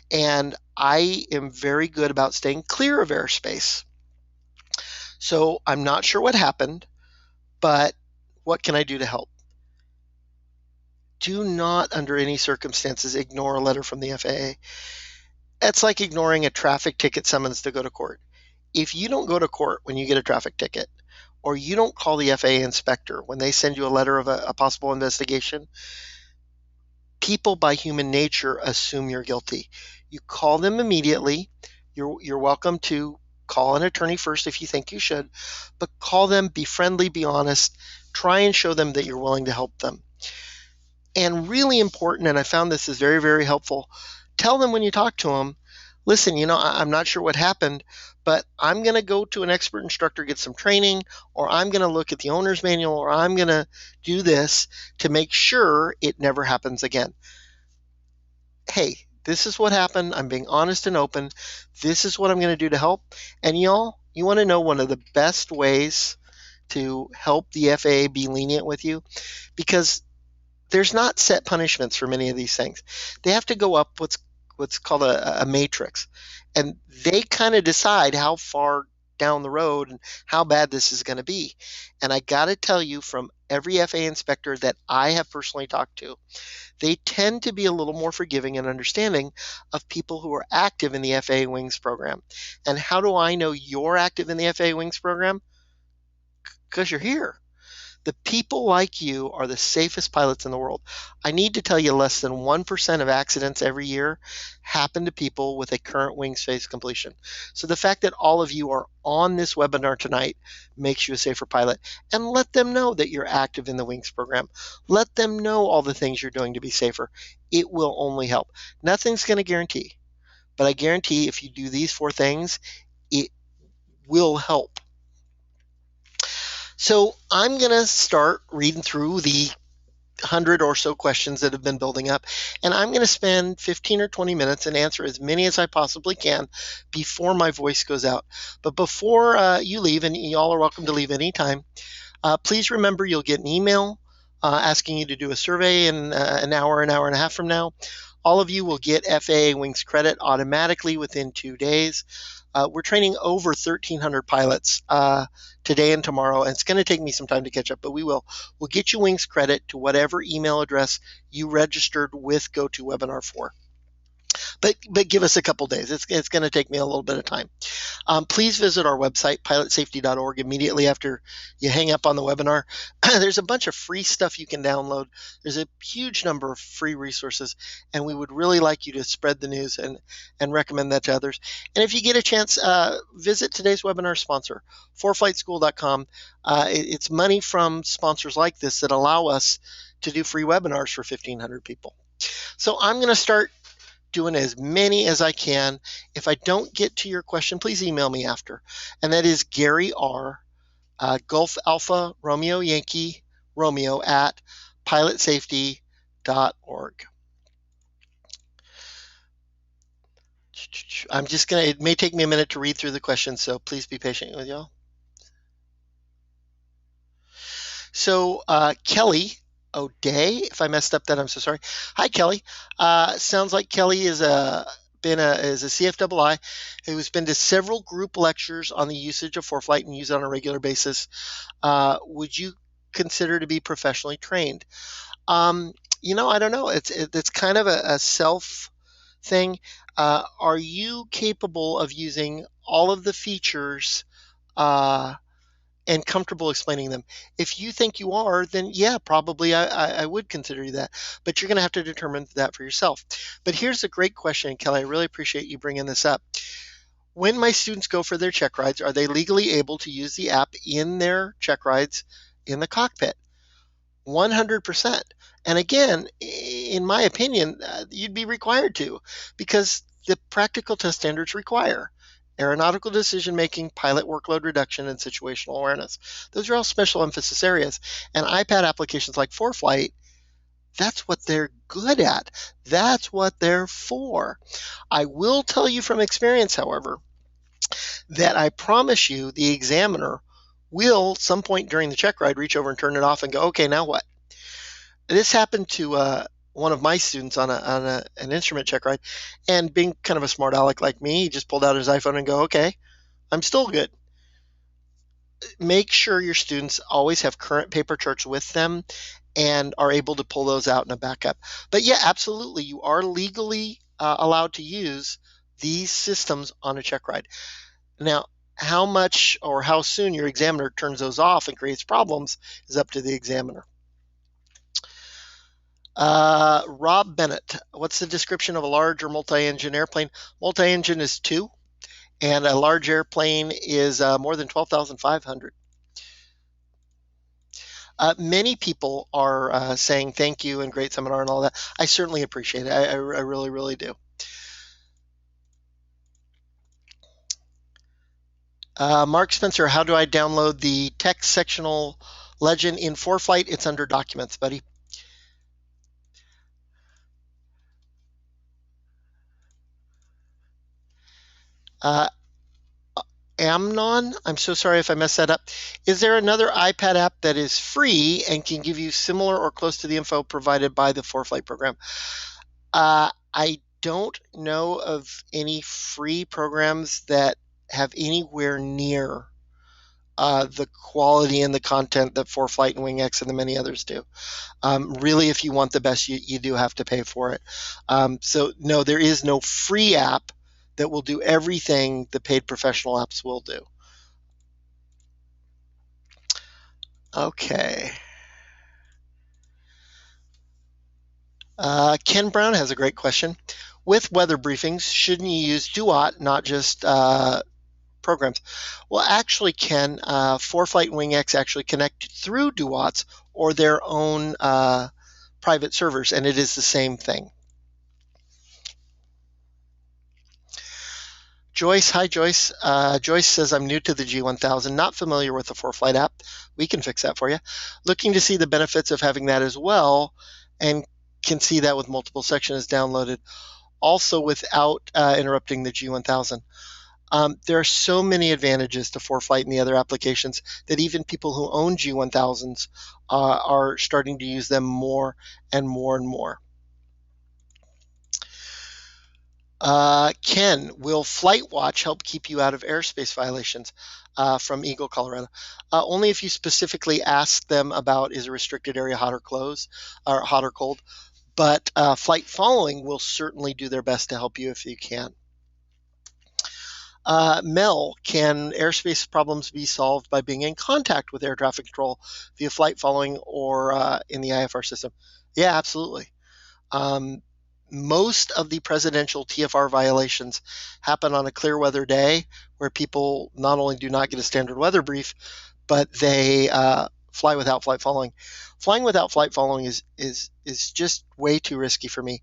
and I am very good about staying clear of airspace. So I'm not sure what happened, but what can I do to help? Do not, under any circumstances, ignore a letter from the FAA. It's like ignoring a traffic ticket summons to go to court. If you don't go to court when you get a traffic ticket, or you don't call the FAA inspector when they send you a letter of a possible investigation, people by human nature assume you're guilty. You call them immediately. You're welcome to call an attorney first if you think you should, but call them, be friendly, be honest, try and show them that you're willing to help them. And really important, and I found this is very, very helpful, tell them when you talk to them, listen, I'm not sure what happened, but I'm going to go to an expert instructor, get some training, or I'm going to look at the owner's manual, or I'm going to do this to make sure it never happens again. Hey, this is what happened. I'm being honest and open. This is what I'm going to do to help. And y'all, you want to know one of the best ways to help the FAA be lenient with you? Because there's not set punishments for many of these things. They have to go up what's called a matrix, and they kind of decide how far down the road and how bad this is going to be. And I got to tell you, from every FAA inspector that I have personally talked to, they tend to be a little more forgiving and understanding of people who are active in the FAA Wings program. And how do I know you're active in the FAA Wings program? Because you're here. The people like you are the safest pilots in the world. I need to tell you, less than 1% of accidents every year happen to people with a current wings phase completion. So the fact that all of you are on this webinar tonight makes you a safer pilot. And let them know that you're active in the wings program. Let them know all the things you're doing to be safer. It will only help. Nothing's going to guarantee, but I guarantee if you do these 4 things, it will help. So I'm going to start reading through the 100 or so questions that have been building up, and I'm going to spend 15 or 20 minutes and answer as many as I possibly can before my voice goes out. But before you leave, and y'all are welcome to leave anytime, please remember you'll get an email asking you to do a survey in an hour and a half from now. All of you will get FAA Wings credit automatically within 2 days. We're training over 1,300 pilots today and tomorrow, and it's going to take me some time to catch up, but we will. We'll get you Wings credit to whatever email address you registered with GoToWebinar for. But give us a couple days. It's going to take me a little bit of time. Please visit our website, pilotsafety.org, immediately after you hang up on the webinar. There's a bunch of free stuff you can download. There's a huge number of free resources, and we would really like you to spread the news and recommend that to others. And if you get a chance, visit today's webinar sponsor, foreflightschool.com. It's money from sponsors like this that allow us to do free webinars for 1,500 people. So I'm going to start doing as many as I can. If I don't get to your question, please email me after. And that is Gary R. Golf Alpha Romeo Yankee Romeo at pilotsafety.org. I'm just going to, it may take me a minute to read through the questions, so please be patient with y'all. So Kelly O'Day, if I messed up that, I'm so sorry. Hi, Kelly. Sounds like Kelly is a CFII who's been to several group lectures on the usage of Foreflight and use it on a regular basis. Would you consider to be professionally trained? I don't know. It's kind of a self thing. Are you capable of using all of the features and comfortable explaining them? If you think you are, then yeah, probably I would consider you that. But you're going to have to determine that for yourself. But here's a great question, Kelly. I really appreciate you bringing this up. When my students go for their check rides, are they legally able to use the app in their check rides in the cockpit? 100%. And again, in my opinion, you'd be required to, because the practical test standards require aeronautical decision making, pilot workload reduction, and situational awareness. Those are all special emphasis areas. And iPad applications like Foreflight, that's what they're good at. That's what they're for. I will tell you from experience, however, that I promise you the examiner will, some point during the check ride, reach over and turn it off and go, okay, now what? This happened to one of my students on an instrument check ride, and being kind of a smart aleck like me, he just pulled out his iPhone and go, okay, I'm still good. Make sure your students always have current paper charts with them and are able to pull those out in a backup. But yeah, absolutely, you are legally allowed to use these systems on a check ride. Now, how much or how soon your examiner turns those off and creates problems is up to the examiner. Rob Bennett, what's the description of a large or multi-engine airplane? Multi-engine is 2, and a large airplane is more than 12,500. Many people are saying thank you and great seminar and all that. I certainly appreciate it. I really, really do. Mark Spencer, how do I download the text sectional legend in Foreflight? It's under documents, buddy. Amnon, I'm so sorry if I messed that up. Is there another iPad app that is free and can give you similar or close to the info provided by the Foreflight program? I don't know of any free programs that have anywhere near the quality and the content that Foreflight and WingX and the many others do. Really, if you want the best, you do have to pay for it. So no, there is no free app that will do everything the paid professional apps will do. Okay. Ken Brown has a great question. With weather briefings, shouldn't you use Duot, not just programs? Well, actually, Ken, Foreflight and WingX actually connect through Duots or their own private servers, and it is the same thing. Joyce, hi Joyce. Joyce says, I'm new to the G1000, not familiar with the Foreflight app. We can fix that for you. Looking to see the benefits of having that as well, and can see that with multiple sections downloaded, also without interrupting the G1000. There are so many advantages to Foreflight and the other applications that even people who own G1000s are starting to use them more and more and more. Ken, will Flight Watch help keep you out of airspace violations? From Eagle, Colorado. Only if you specifically ask them about is a restricted area hot or close, or hot or cold. But Flight Following will certainly do their best to help you if you can. Mel, can airspace problems be solved by being in contact with air traffic control via Flight Following or in the IFR system? Yeah, absolutely. Most of the presidential TFR violations happen on a clear weather day where people not only do not get a standard weather brief, but they fly without flight following. Flying without flight following is just way too risky for me.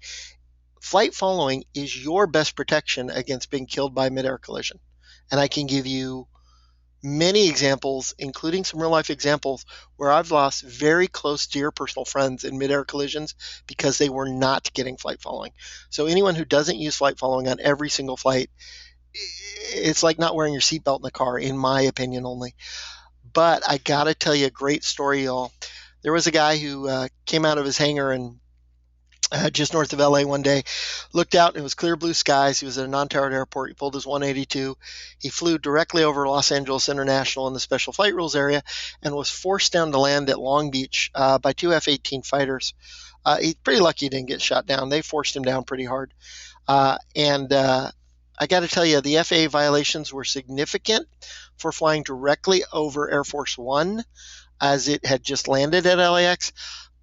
Flight following is your best protection against being killed by mid-air collision. And I can give you many examples, including some real life examples, where I've lost very close, dear personal friends in midair collisions because they were not getting flight following. So anyone who doesn't use flight following on every single flight, it's like not wearing your seatbelt in the car, in my opinion only. But I gotta tell you a great story, y'all. There was a guy who came out of his hangar and just north of LA one day, looked out and it was clear blue skies. He was at a non-towered airport. He pulled his 182. He flew directly over Los Angeles International in the special flight rules area and was forced down to land at Long Beach by two F-18 fighters. He's pretty lucky he didn't get shot down. They forced him down pretty hard. And I got to tell you, the FAA violations were significant for flying directly over Air Force One as it had just landed at LAX.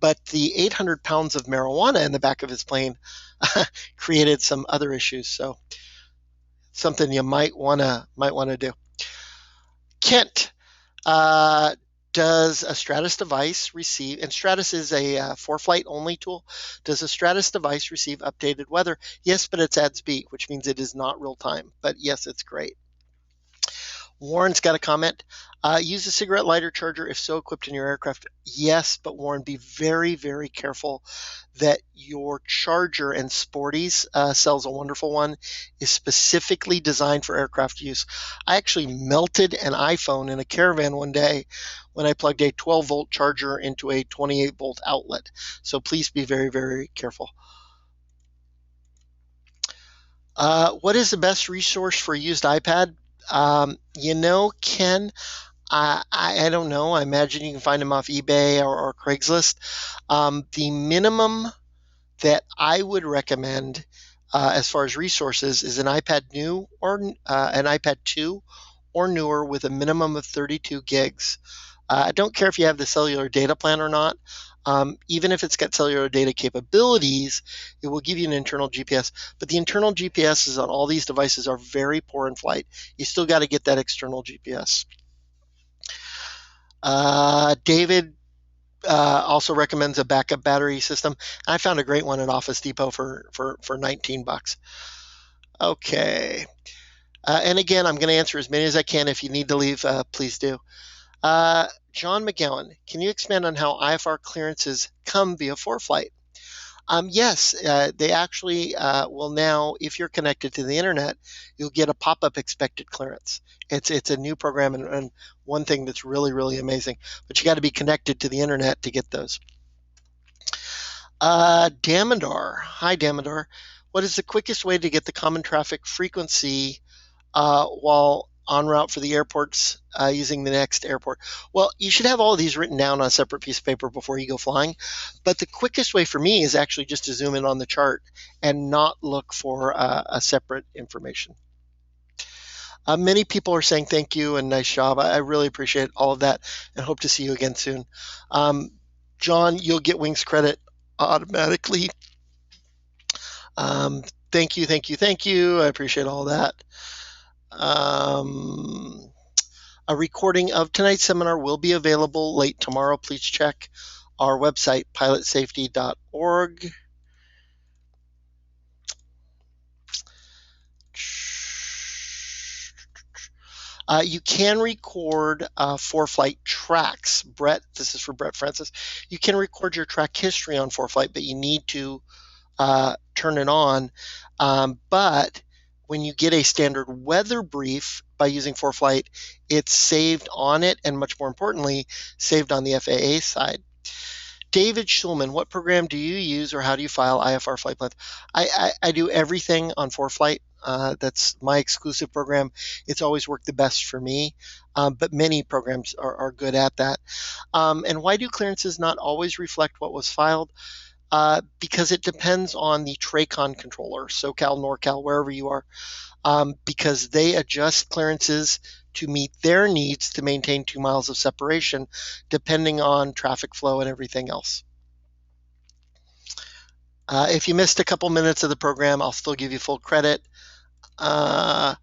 But the 800 pounds of marijuana in the back of his plane created some other issues. So something you might wanna do. Kent, does a Stratus device receive, and Stratus is a Foreflight only tool, does a Stratus device receive updated weather? Yes, but it's ADS-B, which means it is not real time. But yes, it's great. Warren's got a comment. Use a cigarette lighter charger if so equipped in your aircraft. Yes, but Warren, be very, very careful that your charger, and Sporty's sells a wonderful one, is specifically designed for aircraft use. I actually melted an iPhone in a Caravan one day when I plugged a 12-volt charger into a 28-volt outlet. So please be very, very careful. What is the best resource for a used iPad? Ken, I don't know. I imagine you can find them off eBay or Craigslist. The minimum that I would recommend as far as resources is an iPad new or an iPad 2 or newer with a minimum of 32 gigs. I don't care if you have the cellular data plan or not. Even if it's got cellular data capabilities, it will give you an internal GPS. But the internal GPSs on all these devices are very poor in flight. You still got to get that external GPS. David also recommends a backup battery system. I found a great one at Office Depot for $19. Okay. And again, I'm going to answer as many as I can. If you need to leave, please do. John McGowan, can you expand on how IFR clearances come via Foreflight? Yes, they actually will now, if you're connected to the internet, you'll get a pop-up expected clearance. It's a new program and one thing that's really, really amazing. But you got to be connected to the internet to get those. Damodar, hi Damodar. What is the quickest way to get the common traffic frequency while en route for the airports using the next airport? Well, you should have all of these written down on a separate piece of paper before you go flying. But the quickest way for me is actually just to zoom in on the chart and not look for a separate information. Many people are saying thank you and nice job. I really appreciate all of that and hope to see you again soon. John, you'll get Wings credit automatically. Thank you, thank you, thank you. I appreciate all that. A recording of tonight's seminar will be available late tomorrow. Please check our website, pilotsafety.org. You can record Foreflight tracks. Brett, this is for Brett Francis. You can record your track history on Foreflight, but you need to turn it on. But when you get a standard weather brief by using Foreflight, it's saved on it, and much more importantly, saved on the FAA side. David Schulman, what program do you use or how do you file IFR flight plans? I do everything on Foreflight. That's my exclusive program. It's always worked the best for me, but many programs are good at that. And why do clearances not always reflect what was filed? Because it depends on the TRACON controller, SoCal, NorCal, wherever you are, because they adjust clearances to meet their needs to maintain 2 miles of separation, depending on traffic flow and everything else. If you missed a couple minutes of the program, I'll still give you full credit. Tom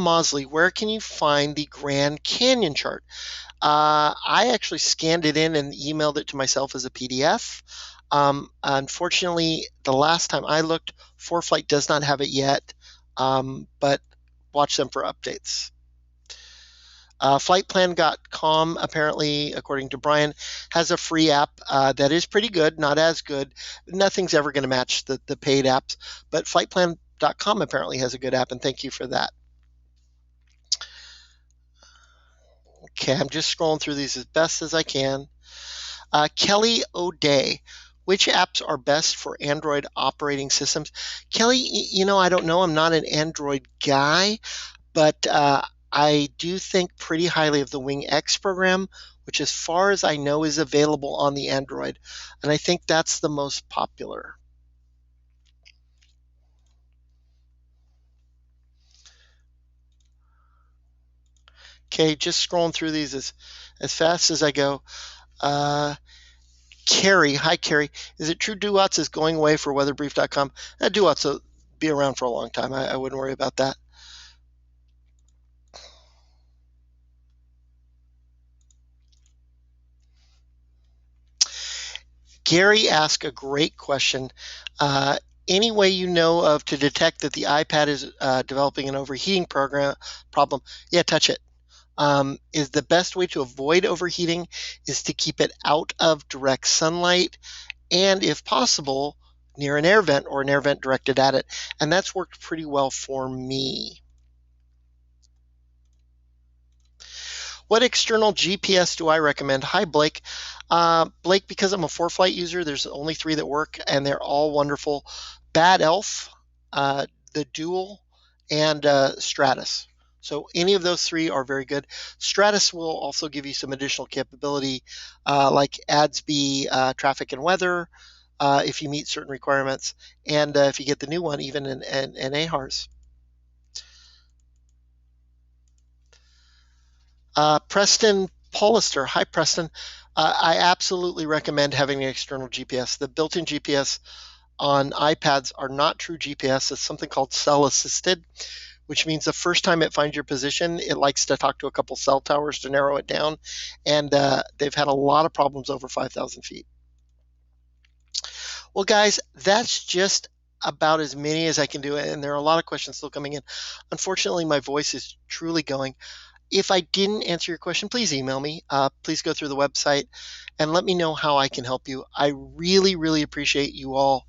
Mosley, where can you find the Grand Canyon chart? I actually scanned it in and emailed it to myself as a PDF. Unfortunately, the last time I looked, Foreflight does not have it yet, but watch them for updates. Flightplan.com, apparently, according to Brian, has a free app that is pretty good, not as good. Nothing's ever going to match the paid apps, but Flightplan.com apparently has a good app, and thank you for that. Okay, I'm just scrolling through these as best as I can. Kelly O'Day, which apps are best for Android operating systems? Kelly, I don't know. I'm not an Android guy, but I do think pretty highly of the Wing X program, which as far as I know is available on the Android. And I think that's the most popular. Okay, just scrolling through these as fast as I go. Carrie, hi Carrie. Is it true DUATS is going away for weatherbrief.com? DUATS will be around for a long time. I wouldn't worry about that. Gary asked a great question. Any way you know of to detect that the iPad is developing an overheating problem? Yeah, touch it. Is the best way to avoid overheating is to keep it out of direct sunlight, and if possible, near an air vent or an air vent directed at it. And that's worked pretty well for me. What external GPS do I recommend? Hi, Blake. Blake, because I'm a Foreflight user, there's only 3 that work, and they're all wonderful. Bad Elf, the Dual, and Stratus. So any of those 3 are very good. Stratus will also give you some additional capability, like ADS-B traffic and weather, if you meet certain requirements, and if you get the new one, even in AHRS. Preston Paulister. Hi, Preston. I absolutely recommend having an external GPS. The built-in GPS on iPads are not true GPS. It's something called cell assisted, which means the first time it finds your position, it likes to talk to a couple cell towers to narrow it down. And they've had a lot of problems over 5,000 feet. Well, guys, that's just about as many as I can do. And there are a lot of questions still coming in. Unfortunately, my voice is truly going. If I didn't answer your question, please email me. Please go through the website and let me know how I can help you. I really, really appreciate you all